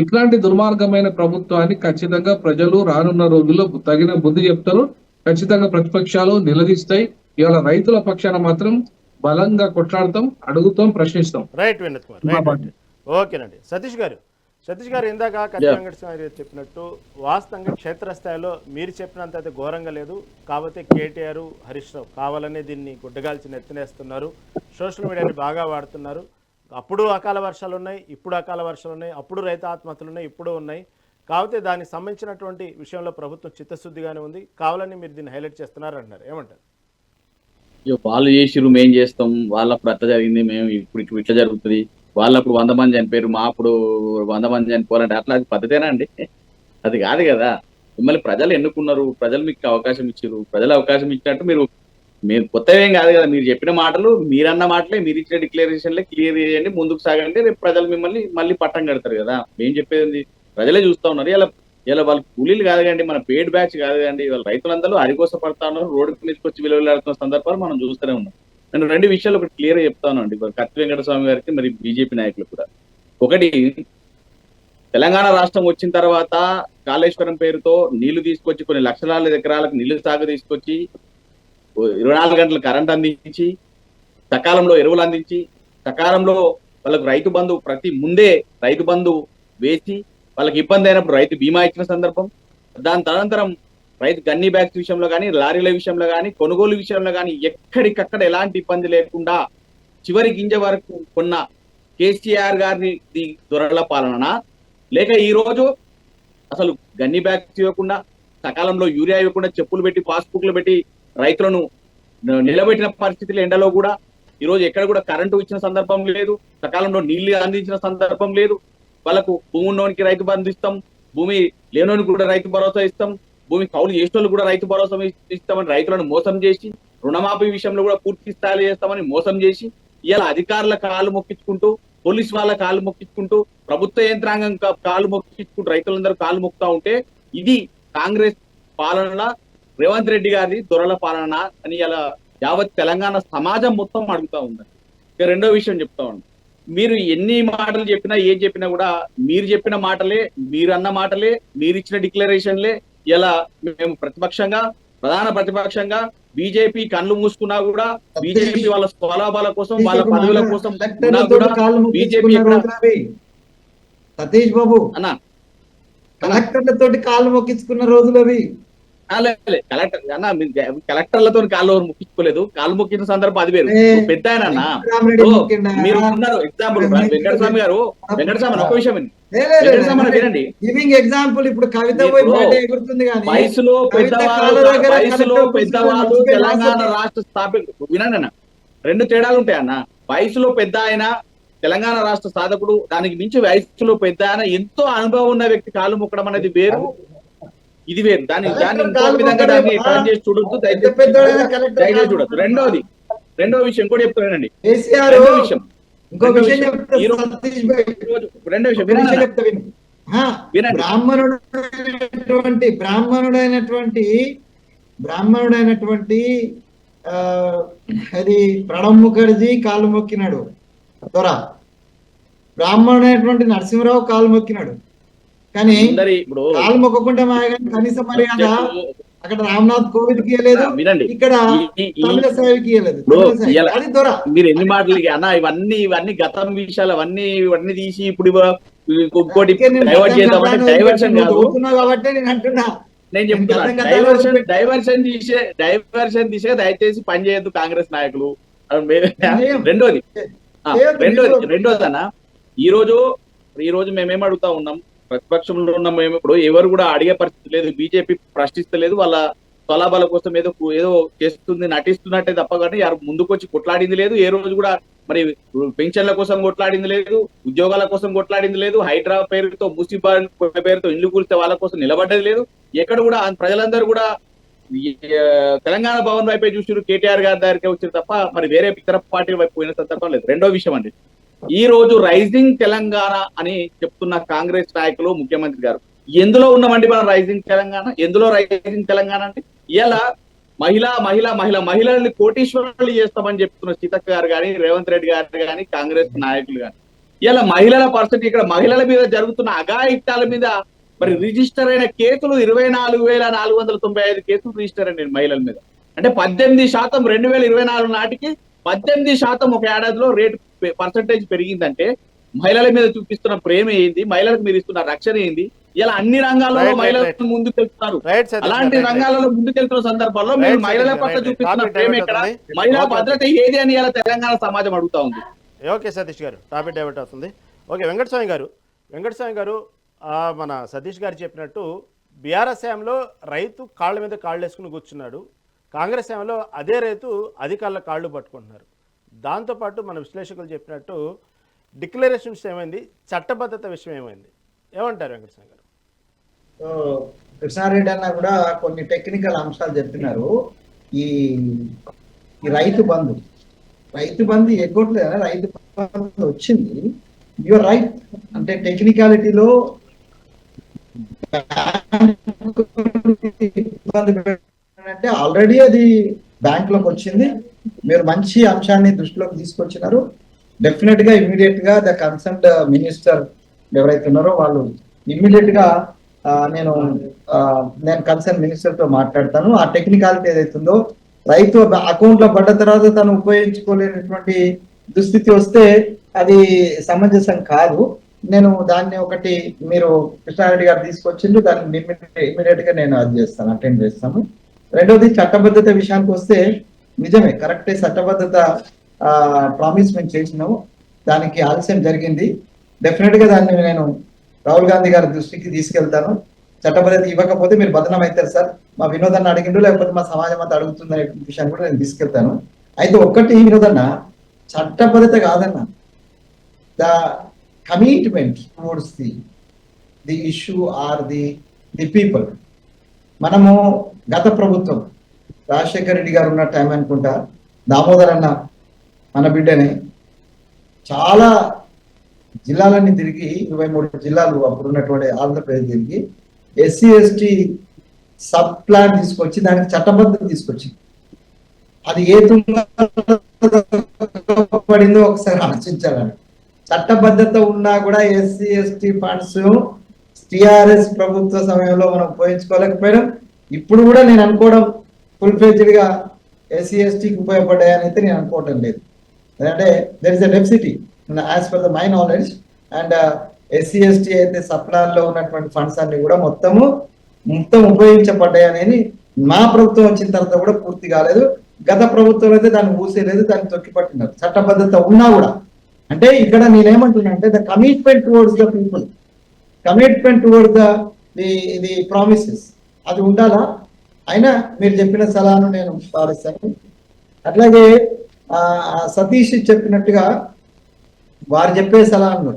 ఇట్లాంటి దుర్మార్గమైన ప్రభుత్వాన్ని ఖచ్చితంగా ప్రజలు రానున్న రోజుల్లో తగిన బుద్ధి చెప్తారు. ఖచ్చితంగా ప్రతిపక్షాలు నిలదీస్తాయి. ఇవాళ రైతుల పక్షాన మాత్రం బలంగా కొట్లాడతాం, అడుగుతాం, ప్రశ్నిస్తాం. రైట్ వినోద్ కుమార్, ఓకేనండి. సతీష్ గారు ఇందాక కత్తి వెంకటస్వామి గారు చెప్పినట్టు వాస్తవంగా క్షేత్రస్థాయిలో మీరు చెప్పినంత అయితే ఘోరంగా లేదు. కాకపోతే కేటీఆర్, హరీష్ రావు కావాలనే దీన్ని గుడ్డగాల్చి నెత్తినేస్తున్నారు, సోషల్ మీడియాని బాగా వాడుతున్నారు. అప్పుడు అకాల వర్షాలు ఉన్నాయి, ఇప్పుడు అకాల వర్షాలు ఉన్నాయి, అప్పుడు రైతు ఆత్మహత్యలు ఉన్నాయి, ఇప్పుడు ఉన్నాయి. కాకపోతే దానికి సంబంధించినటువంటి విషయంలో ప్రభుత్వం చిత్తశుద్ధిగానే ఉంది, కావాలని మీరు దీన్ని హైలైట్ చేస్తున్నారు అంటున్నారు. ఏమంటారు? వాళ్ళు చేసిరు, మేం చేస్తాం, వాళ్ళప్పుడు అట్లా జరిగింది, మేము ఇప్పుడు ఇట్లా జరుగుతుంది, వాళ్ళప్పుడు 100 మంది చనిపోయారు, మా అప్పుడు 100 మంది చనిపోవాలంటే అట్లా అది పద్ధతేనా అండి? అది కాదు కదా. మిమ్మల్ని ప్రజలు ఎన్నుకున్నారు, ప్రజలు మీకు అవకాశం ఇచ్చారు, ప్రజలు అవకాశం ఇచ్చినట్టు మీరు కొత్తవేం కాదు కదా. మీరు చెప్పిన మాటలు, మీరన్న మాటలే, మీరు ఇచ్చిన డిక్లరేషన్లే క్లియర్ చేయండి, ముందుకు సాగండి. రేపు ప్రజలు మిమ్మల్ని మళ్ళీ పట్టం కడతారు కదా. మేము చెప్పేది ప్రజలే చూస్తా ఉన్నారు. ఇలా వాళ్ళు కూలీలు కాదు కండి, మన పేడ్ బ్యాచ్ కాదు కండి. వాళ్ళ రైతులందరూ అరికోస పడతా ఉన్నారు, రోడ్డు మీదకి వచ్చి విలువలాడుతున్న సందర్భాలు మనం చూస్తూనే ఉన్నాం. నేను 2 విషయాలు ఒకటి క్లియర్ గా చెప్తాను అండి, కత్తి వెంకటస్వామి గారికి మరి బీజేపీ నాయకులు కూడా. ఒకటి, తెలంగాణ రాష్ట్రం వచ్చిన తర్వాత కాళేశ్వరం పేరుతో నీళ్లు తీసుకొచ్చి కొన్ని లక్షలాది ఎకరాలకు నీళ్లు సాగు తీసుకొచ్చి 24 గంటలు కరెంట్ అందించి, సకాలంలో ఎరువులు అందించి, సకాలంలో వాళ్ళకు రైతు బంధు ముందే రైతు బంధు వేసి వాళ్ళకి ఇబ్బంది అయినప్పుడు రైతు బీమా ఇచ్చిన సందర్భం. దాని తదనంతరం రైతు గన్నీ బ్యాగ్స్ విషయంలో కానీ, లారీల విషయంలో కానీ, కొనుగోలు విషయంలో కానీ ఎక్కడికక్కడ ఎలాంటి ఇబ్బంది లేకుండా చివరి గింజ వరకు కొన్న కేసీఆర్ గారిని దొరల పాలన, లేక ఈ రోజు అసలు గన్నీ బ్యాగ్స్ ఇవ్వకుండా, సకాలంలో యూరియా ఇవ్వకుండా, చెప్పులు పెట్టి పాస్బుక్లు పెట్టి రైతులను నిలబెట్టిన పరిస్థితులు, ఎండలో కూడా ఈ రోజు ఎక్కడ కూడా కరెంటు ఇచ్చిన సందర్భం లేదు, సకాలంలో నీళ్లు అందించిన సందర్భం లేదు. వాళ్ళకు భూమి ఉన్నోనికి రైతు బంధు ఇస్తాం, భూమి లేనోనికి కూడా రైతు భరోసా ఇస్తాం, భూమి కౌలు చేసిన కూడా రైతు భరోసా ఇస్తామని రైతులను మోసం చేసి, రుణమాఫీ విషయంలో కూడా పూర్తి స్థాయిలో చేస్తామని మోసం చేసి, ఇలా అధికారుల కాళ్ళు మొక్కించుకుంటూ, పోలీసు వాళ్ళ కాళ్ళు మొక్కించుకుంటూ, ప్రభుత్వ యంత్రాంగం కాళ్ళు మొక్కించుకుంటూ రైతులందరూ కాళ్ళు మొక్కుతా ఉంటే, ఇది కాంగ్రెస్ పాలన, రేవంత్ రెడ్డి గారి దొరల పాలన అని ఇలా యావత్ తెలంగాణ సమాజం మొత్తం అడుగుతా ఉందండి. ఇక రెండో విషయం చెప్తా ఉన్నాను, మీరు ఎన్ని మాటలు చెప్పినా ఏం చెప్పినా కూడా మీరు చెప్పిన మాటలే, మీరు అన్న మాటలే, మీరు ఇచ్చిన డిక్లరేషన్లే ఇలా మేము ప్రతిపక్షంగా, ప్రధాన ప్రతిపక్షంగా బీజేపీ కళ్ళు మూసుకున్నా కూడా, బీజేపీ వాళ్ళ స్వలాభాల కోసం, వాళ్ళ పదవుల కోసం బీజేపీ సతీష్ బాబు అన్న కలెక్టర్లతోటి కాళ్ళు మొక్కించుకున్న రోజులు అవి. కలెక్టర్ అన్న, కలెక్టర్లతో కాళ్ళు మొక్కించుకోలేదు, కాళ్ళు మొక్కిన సందర్భం అది వేరు. పెద్ద ఆయన అన్న, మీరు ఉన్నారు ఎగ్జాంపుల్ వెంకటస్వామి గారు, వెంకటస్వామి ఒక విషయం వినండి. గివింగ్ ఎగ్జాంపుల్, ఇప్పుడు కవిత పోయి బయట ఎగురుతుంది కానీ వయసులో పెద్దవాళ్ళు తెలంగాణ రాష్ట్ర వినండి అన్న, 2 తేడాలు ఉంటాయి అన్న. వయసులో పెద్ద ఆయన తెలంగాణ రాష్ట్ర సాధకుడు, దానికి మించి వయసులో పెద్ద ఆయన ఎంతో అనుభవం ఉన్న వ్యక్తి కాళ్ళు మొక్కడం అనేది వేరు, ఇది వేరు. దాన్ని ఇంకో విధంగా దాన్ని టర్న్ చేసి చూడొద్దు, దయచేసి చూడొద్దు. రెండో విషయం కూడా చెప్తానండి. బ్రాహ్మణుడైనటువంటి అది ప్రణబ్ ముఖర్జీ కాలు మొక్కినాడు దొర, బ్రాహ్మణుడైనటువంటి నరసింహరావు కాలు మొక్కినాడు. కానీ ఇప్పుడు కాలు మొక్కకుండా కనీస మర్యాద అక్కడ రామ్నాథ్ కోవింద్ కి ఇవ్వలేదు, వినండి, ఇక్కడ తమిళ సాయికి ఇవ్వలేదు. అది దొర. మీరు ఎన్ని మాటలు అన్న, ఇవన్నీ గతం విషయాలు ఇవన్నీ తీసి ఇప్పుడు ఇంకోటి డైవర్ట్ చేద్దామంటే డైవర్షన్ కాదు కాబట్టి నేను అంటున్నా. నేను చెప్తున్నా, డైవర్షన్ దిశగా దయచేసి పని చేయొద్దు కాంగ్రెస్ నాయకులు. రెండోది అన్న, ఈ రోజు మేమేం అడుగుతా ఉన్నాం, ప్రతిపక్షంలో ఉన్నాం మేము. ఇప్పుడు ఎవరు కూడా అడిగే పరిస్థితి లేదు, బీజేపీ ప్రశ్నిస్తలేదు, వాళ్ళ స్వలాభాల కోసం ఏదో చేస్తుంది, నటిస్తున్నట్టే తప్ప కానీ ముందుకు వచ్చి కొట్లాడింది లేదు. ఏ రోజు కూడా మరి పెన్షన్ల కోసం కొట్లాడింది లేదు, ఉద్యోగాల కోసం కొట్లాడింది లేదు, హైడ్రా పేరుతో ముసిబా పేరుతో ఇల్లు కూలిస్తే వాళ్ళ కోసం నిలబడ్డది లేదు. ఎక్కడ కూడా ప్రజలందరూ కూడా తెలంగాణ భవన్ వైపే చూసారు, కేటీఆర్ గారి దగ్గరికి వచ్చారు తప్ప మరి వేరే ఇతర పార్టీల వైపు పోయిన సందర్భం లేదు. రెండో విషయం అండి, ఈ రోజు రైజింగ్ తెలంగాణ అని చెప్తున్న కాంగ్రెస్ నాయకులు, ముఖ్యమంత్రి గారు ఎందులో ఉన్నామండి మనం? రైజింగ్ తెలంగాణ ఎందులో? రైజింగ్ తెలంగాణ అంటే ఇలా మహిళల్ని కోటీశ్వరులు చేస్తామని చెప్తున్న సీతక్క గారు కానీ, రేవంత్ రెడ్డి గారు కానీ, కాంగ్రెస్ నాయకులు కానీ ఇలా మహిళల పరిస్థితి, ఇక్కడ మహిళల మీద జరుగుతున్న అఘాయిత్యాల మీద మరి రిజిస్టర్ అయిన కేసులు 24,495 కేసులు రిజిస్టర్ అయినాయి మహిళల మీద. అంటే 18% 2024 నాటికి 18% ఒక ఏడాదిలో రేటు పర్సంటేజ్ పెరిగిందంటే మహిళల మీద చూపిస్తున్న ప్రేమ ఏంది, మహిళలకు మీరు ఇస్తున్న రక్షణ ఏంది? ఇలా అన్ని రంగాలలో మహిళలను ముందుకెళ్తున్నారు. అలాంటి రంగాలలో ముందుకెళ్తున్న సందర్భాల్లో మీరు మహిళల పట్ల చూపిస్తున్న ప్రేమ ఎక్కడ, మహిళా భద్రత ఏది అని ఇలా తెలంగాణ సమాజం అడుగుతా ఉంది. ఓకే సతీష్ గారు, టాపిక్ డైవర్ట్ అవుతుంది. ఓకే వెంకటస్వామి గారు మన సతీష్ గారు చెప్పినట్టు బీఆర్ఎస్ హయాంలో రైతు కాళ్ళ మీద కాళ్ళు వేసుకుని కూర్చున్నాడు, కాంగ్రెస్ హయాంలో అదే రైతు అధికారుల కాళ్ళు పట్టుకుంటున్నారు. దాంతోపాటు మన విశ్లేషకులు చెప్పినట్టు డిక్లరేషన్స్ ఏమైంది, చట్టబద్ధత విషయం ఏమైంది, ఏమంటారు వెంకటస్వామి గారు? కృష్ణారెడ్డి అన్న కూడా కొన్ని టెక్నికల్ అంశాలు చెప్పినారు. ఈ రైతు బంధు ఎగ్గొట్టలేదు, రైతు బంధు వచ్చింది. యువర్ రైట్, అంటే టెక్నికాలిటీలో అంటే ఆల్రెడీ అది బ్యాంక్ లోకి వచ్చింది. మీరు మంచి అంశాన్ని దృష్టిలోకి తీసుకొచ్చినారు. డెఫినెట్ గా ఇమ్మీడియట్ గా ద కన్సర్న్డ్ మినిస్టర్ ఎవరైతే ఉన్నారో వాళ్ళు ఇమ్మీడియట్ గా నేను కన్సర్న్ మినిస్టర్ తో మాట్లాడతాను. ఆ టెక్నికాలిటీ ఏదైతుందో రైతు అకౌంట్ లో పడ్డ తర్వాత తను ఉపయోగించుకోలేనటువంటి దుస్థితి వస్తే అది సమంజసం కాదు. నేను దాన్ని ఒకటి మీరు కృష్ణారెడ్డి గారు తీసుకొచ్చిండ్రు, దాన్ని ఇమ్మీడియట్ గా నేను అది చేస్తాను, అటెండ్ చేస్తాను. రెండోది చట్టబద్ధత విషయానికి వస్తే నిజమే, కరెక్టే, చట్టబద్ధత ప్రామిస్ మేము చేసినాము, దానికి ఆలస్యం జరిగింది. డెఫినెట్ గా దాన్ని నేను రాహుల్ గాంధీ గారి దృష్టికి తీసుకెళ్తాను. చట్టబద్ధత ఇవ్వకపోతే మీరు బదనం అవుతారు సార్, మా వినోదాన్ని అడిగిండు, లేకపోతే మా సమాజం అంతా అడుగుతుందనే విషయాన్ని కూడా నేను తీసుకెళ్తాను. అయితే ఒక్కటి వినోదన్న, చట్టబద్ధత కాదన్న, the commitment towards the issue or the people. మనము గత ప్రభుత్వం రాజశేఖర రెడ్డి గారు ఉన్న టైం అనుకుంటా, దామోదర్ అన్న మన బిడ్డని చాలా జిల్లాలన్నీ తిరిగి 23 జిల్లాలు అప్పుడు ఉన్నటువంటి ఆంధ్రప్రదేశ్ తిరిగి ఎస్సీ ఎస్టీ సబ్ ప్లాన్ తీసుకొచ్చి దానికి చట్టబద్ధత తీసుకొచ్చి అది ఏ పడిందో ఒకసారి ఆలోచించాలని. చట్టబద్ధత ఉన్నా కూడా ఎస్సీ ఎస్టీ ఫండ్స్ టిఆర్ఎస్ ప్రభుత్వ సమయంలో మనం ఉపయోగించుకోలేకపోయినాం. ఇప్పుడు కూడా నేను అనుకోవడం ఫుల్ ఫ్లెడ్జ్డ్ గా ఎస్సీ ఎస్టీకి ఉపయోగపడ్డాయని అయితే నేను అనుకోవటం లేదు. ఎందుకంటే there is a deficiency as per the my knowledge. And SC ST అయితే సప్లాన్లో ఉన్నటువంటి ఫండ్స్ అన్ని కూడా మొత్తం ఉపయోగించబడ్డాయని మా ప్రభుత్వం వచ్చిన తర్వాత కూడా పూర్తి కాలేదు. గత ప్రభుత్వం అయితే దాన్ని ఊసేయలేదు, దాన్ని తొక్కిపట్టినారు. చట్టబద్ధత ఉన్నా కూడా అంటే ఇక్కడ నేనేమంటున్నా అంటే the commitment towards the people, commitment towards the promises అది ఉండాలా. అయినా మీరు చెప్పిన సలహాను నేను పాటిస్తాను. అట్లాగే సతీష్ చెప్పినట్టుగా వారు చెప్పే సలహాను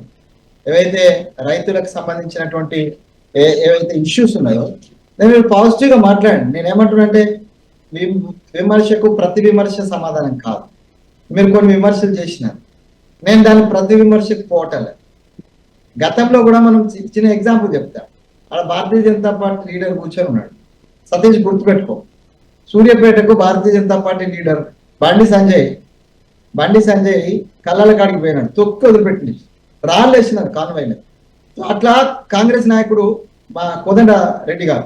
ఏవైతే రైతులకు సంబంధించినటువంటి ఏవైతే ఇష్యూస్ ఉన్నాయో నేను పాజిటివ్ గా మాట్లాడండి. నేను ఏమంటున్నానంటే విమర్శకు ప్రతి విమర్శ సమాధానం కాదు. మీరు కొన్ని విమర్శలు చేసినారు, నేను దాన్ని ప్రతి విమర్శకు పోవటలే. గతంలో కూడా మనం చిన్న ఎగ్జాంపుల్ చెప్తాం. అక్కడ భారతీయ జనతా పార్టీ లీడర్ కూర్చొని ఉన్నాడు, సతీష్ గుర్తుపెట్టుకో, సూర్యాపేటకు భారతీయ జనతా పార్టీ లీడర్ బండి సంజయ్ కళ్ళల కాడికి పోయినాడు, తొక్కి వదిలిపెట్టి రాళ్ళు వేసినారు కాన్వాయ్లో. అట్లా కాంగ్రెస్ నాయకుడు మా కోదండ రెడ్డి గారు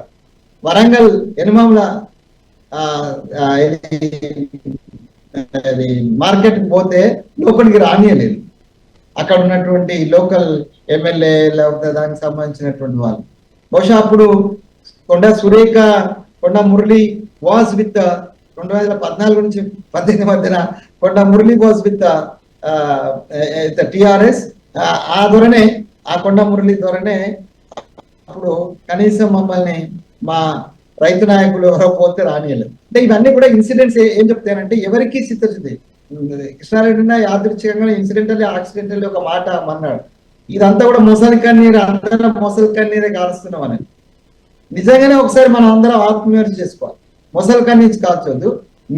వరంగల్ ఎనుమాముల మార్కెట్ పోతే లోపలికి రానియలేదు. అక్కడ ఉన్నటువంటి లోకల్ ఎమ్మెల్యే లేకపోతే దానికి సంబంధించినటువంటి వాళ్ళు. బహుశా అప్పుడు కొండ మురళి వాజ్ విత్ 2014 నుంచి 18 మధ్యన కొండ మురళి వాజ్ విత్ టిఆర్ఎస్. ఆ ధోరణే, ఆ కొండ మురళి ధోరణే అప్పుడు కనీసం మమ్మల్ని మా రైతు నాయకులు ఎవరో పోతే రానియలేదు. అంటే ఇవన్నీ కూడా ఇన్సిడెంట్స్ ఏం చెప్తానంటే ఎవరికి చిత్తశుద్ధి. కృష్ణారెడ్డి యాదృచ్ఛికంగా యాక్సిడెంటల్లీ ఒక మాట అన్నాడు, ఇదంతా కూడా మొసలి కన్నీరు, అందరం మొసలి కన్నీరే కారుస్తున్నాం అని. నిజంగానే ఒకసారి మనం అందరం ఆత్మవిమర్శ చేసుకోవాలి. మొసలి కన్నీరు కాల్చొద్దు.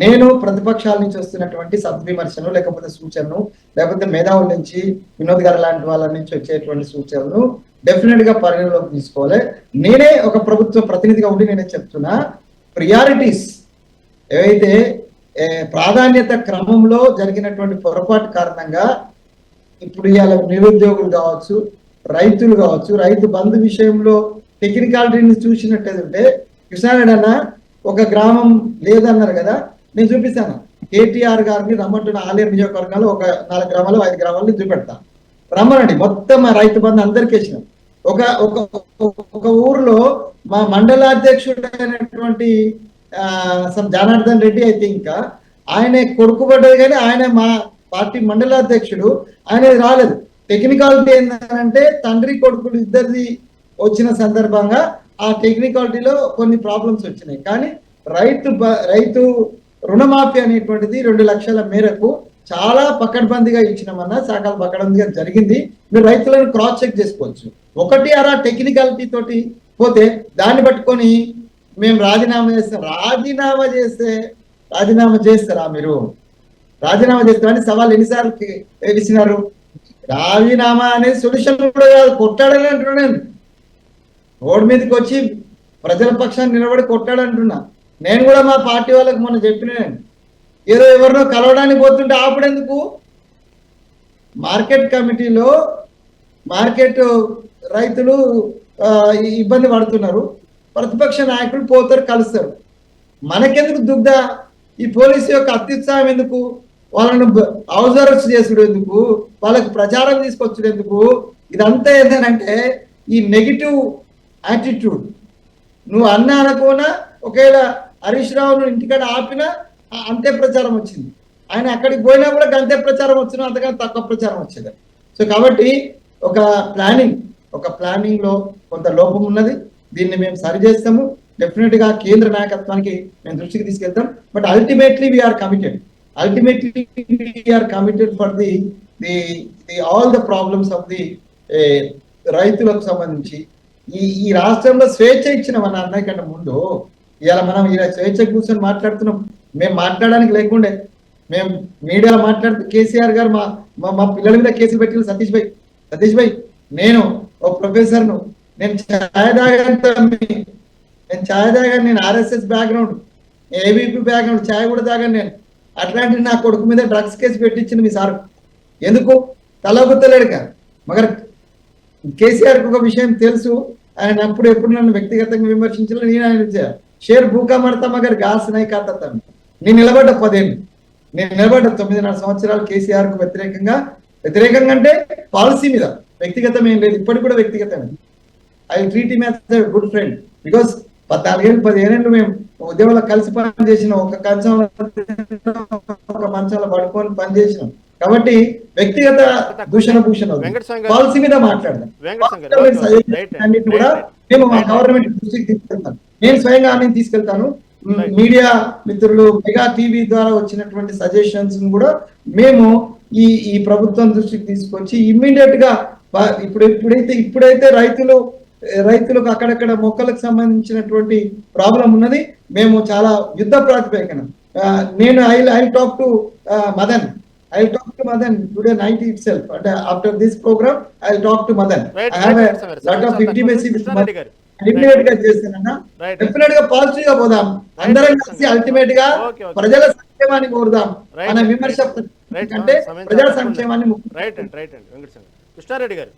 నేను ప్రతిపక్షాల నుంచి వస్తున్నటువంటి సద్విమర్శను లేకపోతే సూచనను లేకపోతే మేధావుల నుంచి వినోద్ గారు లాంటి వాళ్ళ నుంచి వచ్చేటువంటి సూచనలను డెఫినెట్ గా పరిగణలోకి తీసుకోవాలి. నేనే ఒక ప్రభుత్వ ప్రతినిధిగా ఉండి నేనే చెప్తున్నా, ప్రియారిటీస్ ఏవైతే ప్రాధాన్యత క్రమంలో జరిగినటువంటి పొరపాటు కారణంగా ఇప్పుడు ఇవాళ నిరుద్యోగులు కావచ్చు, రైతులు కావచ్చు, రైతు బంధు విషయంలో టెక్నికాలిటీని చూసినట్టయితే కృష్ణారెడ్డి అన్న ఒక గ్రామం లేదన్నారు కదా, నేను చూపిస్తాను. కేటీఆర్ గారిని రమ్మంటున్న ఆలయ నియోజకవర్గాల్లో ఒక 4 గ్రామాలు 5 గ్రామాలని చూపెడతా, రమ్మనండి. మొత్తం మా రైతు బంధు అందరికీ వేసినాం. ఒక ఊర్లో మా మండలాధ్యక్షుడైనటువంటి జనార్దన్ రెడ్డి అయితే ఇంకా ఆయన కొడుకుబడ్డది, కానీ ఆయన మా పార్టీ మండలాధ్యక్షుడు, ఆయన రాలేదు. టెక్నికాలిటీ ఏంటంటే తండ్రి కొడుకులు ఇద్దరిది వచ్చిన సందర్భంగా ఆ టెక్నికాలిటీలో కొన్ని ప్రాబ్లమ్స్ వచ్చినాయి. కానీ రైతు రుణమాఫీ అనేటువంటిది 2 లక్షల మేరకు చాలా పకడ్బందీగా ఇచ్చినామన్నా, సకాల పకడ్బందీగా జరిగింది. మీరు రైతులను క్రాస్ చెక్ చేసుకోవచ్చు. ఒకటి అలా టెక్నికాలిటీ తోటి పోతే దాన్ని పట్టుకొని మేము రాజీనామా చేస్తాం. రాజీనామా చేస్తారా మీరు? రాజీనామా చేస్తామని సవాల్ ఎన్నిసార్లు విసినారు? రాజీనామా అనేది సొల్యూషన్ కూడా కాదు, కొట్టాడని అంటున్నాను నేను. రోడ్డు మీదకి వచ్చి ప్రజల పక్షాన్ని నిలబడి కొట్టాడంటున్నా. నేను కూడా మా పార్టీ వాళ్ళకి మొన్న చెప్పినాను, ఏదో ఎవరినో కలవడానికి పోతుంటే ఆపుడెందుకు? మార్కెట్ కమిటీలో మార్కెట్ రైతులు ఇబ్బంది పడుతున్నారు, ప్రతిపక్ష నాయకులు పోతారు, కలుస్తారు. మనకెందుకు దుగ్ధ? ఈ పోలీసు యొక్క అత్యుత్సాహం ఎందుకు? వాళ్ళను హౌస్ అరెస్ట్ చేసుడు ఎందుకు? వాళ్ళకి ప్రచారం తీసుకొచ్చుడు ఎందుకు? ఇదంతా ఏంటంటే ఈ నెగిటివ్ యాటిట్యూడ్. నువ్వు అన్న అనుకోనా, ఒకవేళ హరీష్ రావును ఇంటికాడ ఆపినా అంతే ప్రచారం వచ్చింది. ఆయన అక్కడికి పోయినా కూడా అంతే ప్రచారం వచ్చినా, అంతకన్నా తక్కువ ప్రచారం వచ్చేది. సో కాబట్టి ఒక ప్లానింగ్ లో కొంత లోపం ఉన్నది. దీన్ని మేము సరి చేస్తాము. డెఫినెట్ గా కేంద్ర నాయకత్వానికి మేము దృష్టికి తీసుకెళ్తాం. But ultimately we are committed for the all the problems of the రైతులకు సంబంధించి. ఈ రాష్ట్రంలో స్వేచ్ఛ ఇచ్చిన మన అన్నయ్య కంటే ముందు ఇవాళ మనం ఇలా స్వేచ్ఛ కూర్చొని మాట్లాడుతున్నాం. మేము మాట్లాడడానికి లేకుండే మేము మీడియాలో మాట్లాడుతూ కేసీఆర్ గారు మా పిల్లల మీద కేసులు పెట్టిన సతీష్ భాయ్ నేను ఒక ప్రొఫెసర్ను, నేను ఛాయ్ తాగాను, నేను ఆర్ఎస్ఎస్ బ్యాక్గ్రౌండ్, ఏబీపీ బ్యాక్గ్రౌండ్, ఛాయ్ కూడా తాగాను నేను. అట్లాంటి నా కొడుకు మీద డ్రగ్స్ కేసు పెట్టించింది మీ సార్. ఎందుకు తలగుత్తలేడుగా? మగర్ కేసీఆర్కి ఒక విషయం తెలుసు, ఆయన ఎప్పుడు నన్ను వ్యక్తిగతంగా విమర్శించాలి. నేను ఆయన షేర్ భూకా మడతా మగర్ గాస్ నై కాతాను. నేను నిలబడ్డ 10 ఏళ్ళు, నేను నిలబడ్డ 9.5 సంవత్సరాలు కేసీఆర్ కు వ్యతిరేకంగా అంటే పాలసీ మీద, వ్యక్తిగతం ఏం లేదు. ఇప్పటికి కూడా వ్యక్తిగతమే. I treat him as a good friend because 14 ఏళ్ళు 15 ఏళ్ళు మేము ఉద్యమంలో కలిసి పని చేసిన, ఒక మంచంలో పడుకొని పని చేసినాం. కాబట్టి వ్యక్తిగత భూషణ పాలసీ మీద మాట్లాడదాం. కూడా మేము మా గవర్నమెంట్ దృష్టికి తీసుకెళ్తాను. నేను స్వయంగా ఆమెను తీసుకెళ్తాను. మీడియా మిత్రులు మెగా టీవీ ద్వారా వచ్చినటువంటి సజెషన్స్ కూడా మేము ఈ ప్రభుత్వం దృష్టికి తీసుకొచ్చి ఇమ్మీడియట్ గా ఇప్పుడైతే రైతులకు అక్కడక్కడ మొక్కలకు సంబంధించినటువంటి ప్రాబ్లం ఉన్నది. మేము చాలా యుద్ధ ప్రాతిపదికన నేను I talk to Madan today night itself, and after this program I'll talk to Madan. I have a lot of intimacy with Madan. Ultimate గా చేస్తానన్నా రైట్ డెఫినెట్ గా పాజిటివ్ గా పోదాం. అందరం కలిసి అల్టిమేట్ గా ఓకే ఓకే ప్రజల సంక్షేమాన్ని కోరుదాం. రైట్ మన రైట్ విమర్శ రైట్ అంటే సమయం ప్రజా చాలా తక్కువ సంక్షేమాన్ని ఉంది. రైట్ అండి వెంకటస్వామి కృష్ణారెడ్డి గారు,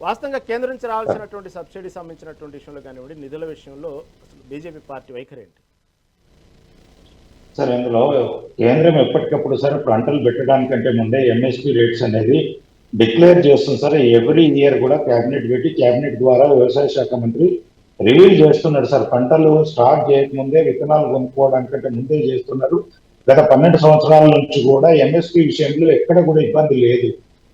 వాస్తవంగా కేంద్రం నుంచి రావాల్సినటువంటి సబ్సిడీ సంబంధించినటువంటి విషయంలో కానివ్వండి, నిధుల విషయంలో అసలు బీజేపీ పార్టీ వైఖరి ఏంటి? సార్ ఇందులో కేంద్రం ఎప్పటికప్పుడు సార్ పంటలు పెట్టడానికంటే ముందే ఎంఎస్పి రేట్స్ అనేది డిక్లేర్ చేస్తుంది సార్. ఎవ్రీ ఇయర్ కూడా క్యాబినెట్ పెట్టి క్యాబినెట్ ద్వారా వ్యవసాయ శాఖ మంత్రి రివీల్ చేస్తున్నాడు సార్. పంటలు స్టార్ట్ చేయకముందే విత్తనాలు కొనుక్కోవడానికంటే ముందే చేస్తున్నారు. గత 12 సంవత్సరాల నుంచి కూడా ఎంఎస్పి విషయంలో ఎక్కడ కూడా ఇబ్బంది లేదు.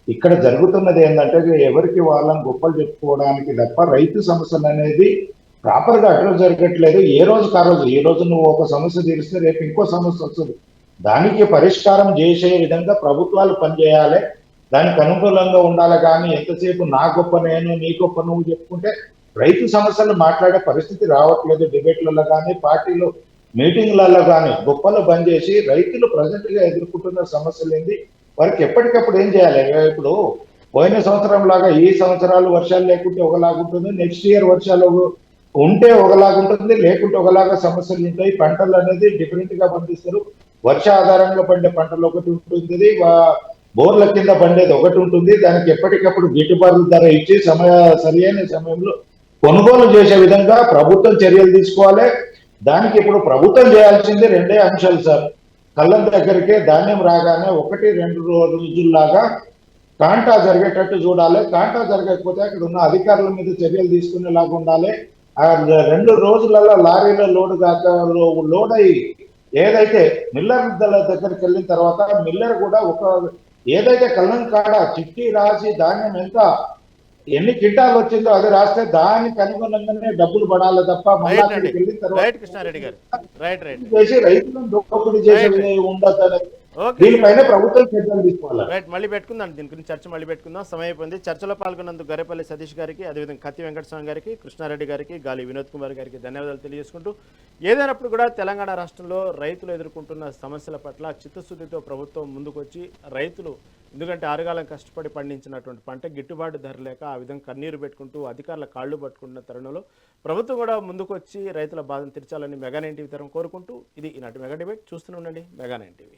ఇక్కడ జరుగుతున్నది ఏంటంటే ఎవరికి వాళ్ళని గొప్పలు చెప్పుకోవడానికి తప్ప రైతు సమస్యలు అనేది ప్రాపర్ గా అడ్రస్ జరగట్లేదు. ఏ రోజు ఆ రోజు, ఈ రోజు నువ్వు ఒక సమస్య తీరిస్తే రేపు ఇంకో సమస్య వస్తుంది. దానికి పరిష్కారం చేసే విధంగా ప్రభుత్వాలు పనిచేయాలి, దానికి అనుకూలంగా ఉండాలి. కానీ ఎంతసేపు నా గొప్ప నేను, నీ గొప్ప నువ్వు చెప్పుకుంటే రైతు సమస్యలు మాట్లాడే పరిస్థితి రావట్లేదు. డిబేట్లలో కానీ పార్టీలు మీటింగ్లలో కానీ గొప్పలు బంద్ చేసి రైతులు ప్రజెంట్ గా ఎదుర్కొంటున్న సమస్యలు ఏంది, వారికి ఎప్పటికప్పుడు ఏం చేయాలి. ఇప్పుడు పోయిన సంవత్సరం లాగా ఈ సంవత్సరాలు వర్షాలు లేకుంటే ఒకలాగుంటుంది, నెక్స్ట్ ఇయర్ వర్షాలు ఉంటే ఒకలాగుంటుంది, లేకుంటే ఒకలాగా సమస్యలు ఉంటాయి. పంటలు అనేది డిఫరెంట్ గా పండిస్తారు. వర్ష ఆధారంగా పండే పంటలు ఒకటి ఉంటుంది, బోర్ల కింద పండేది ఒకటి ఉంటుంది. దానికి ఎప్పటికప్పుడు గిట్టుబాటు ధర ఇచ్చి సరైన సమయంలో కొనుగోలు చేసే విధంగా ప్రభుత్వం చర్యలు తీసుకోవాలి. దానికి ఇప్పుడు ప్రభుత్వం చేయాల్సింది 2 అంశాలు సార్. కళ్ళం దగ్గరికే ధాన్యం రాగానే 1-2 రోజుల్లాగా కాంటా జరిగేటట్టు చూడాలి. కాంటా జరగకపోతే అక్కడ ఉన్న అధికారుల మీద చర్యలు తీసుకునేలాగా ఉండాలి. ఆ 2 రోజులలో లారీలో లోడ్ అయ్యి ఏదైతే మిల్లర్ దగ్గరికి వెళ్ళిన తర్వాత మిల్లర్ కూడా ఏదైతే కళ్ళం కాడ చిట్టి రాసి ధాన్యం ఎన్ని క్వింటాలు వచ్చిందో అది రాస్తే దానికి అనుగుణంగానే డబ్బులు పడాలి తప్ప మళ్ళీ అక్కడికి వెళ్ళిన తర్వాత కృష్ణారెడ్డి గారు, రైట్ చేసి రైతులను దోపిడీ చేసే ఉండదు. ఓకే దీనిపైన ప్రభుత్వం చర్యలు తీసుకోవాలి. రైట్, మళ్ళీ పెట్టుకుందాం దీని గురించి చర్చ మళ్ళీ పెట్టుకుందాం. సమయం అయిపోయింది. చర్చలో పాల్గొన్నందుకు గరేపల్లి సతీష్ గారికి, అదేవిధంగా కత్తి వెంకటస్వామి గారికి, కృష్ణారెడ్డి గారికి, గాలి వినోద్ కుమార్ గారికి ధన్యవాదాలు తెలియజేసుకుంటూ, ఏదైనప్పుడు కూడా తెలంగాణ రాష్ట్రంలో రైతులు ఎదుర్కొంటున్న సమస్యల పట్ల చిత్తశుద్ధితో ప్రభుత్వం ముందుకొచ్చి రైతులు, ఎందుకంటే ఆరుగాలం కష్టపడి పండించినటువంటి పంట గిట్టుబాటు ధర లేక ఆ విధంగా కన్నీరు పెట్టుకుంటూ అధికారుల కాళ్ళు పట్టుకుంటున్న తరుణంలో ప్రభుత్వం కూడా ముందుకొచ్చి రైతుల బాధను తీర్చాలని మెగా 9 టీవీ తరం కోరుకుంటూ, ఇది ఈనాటి మెగా డిబేట్. చూస్తూనే ఉండండి మెగా 9 టీవీ.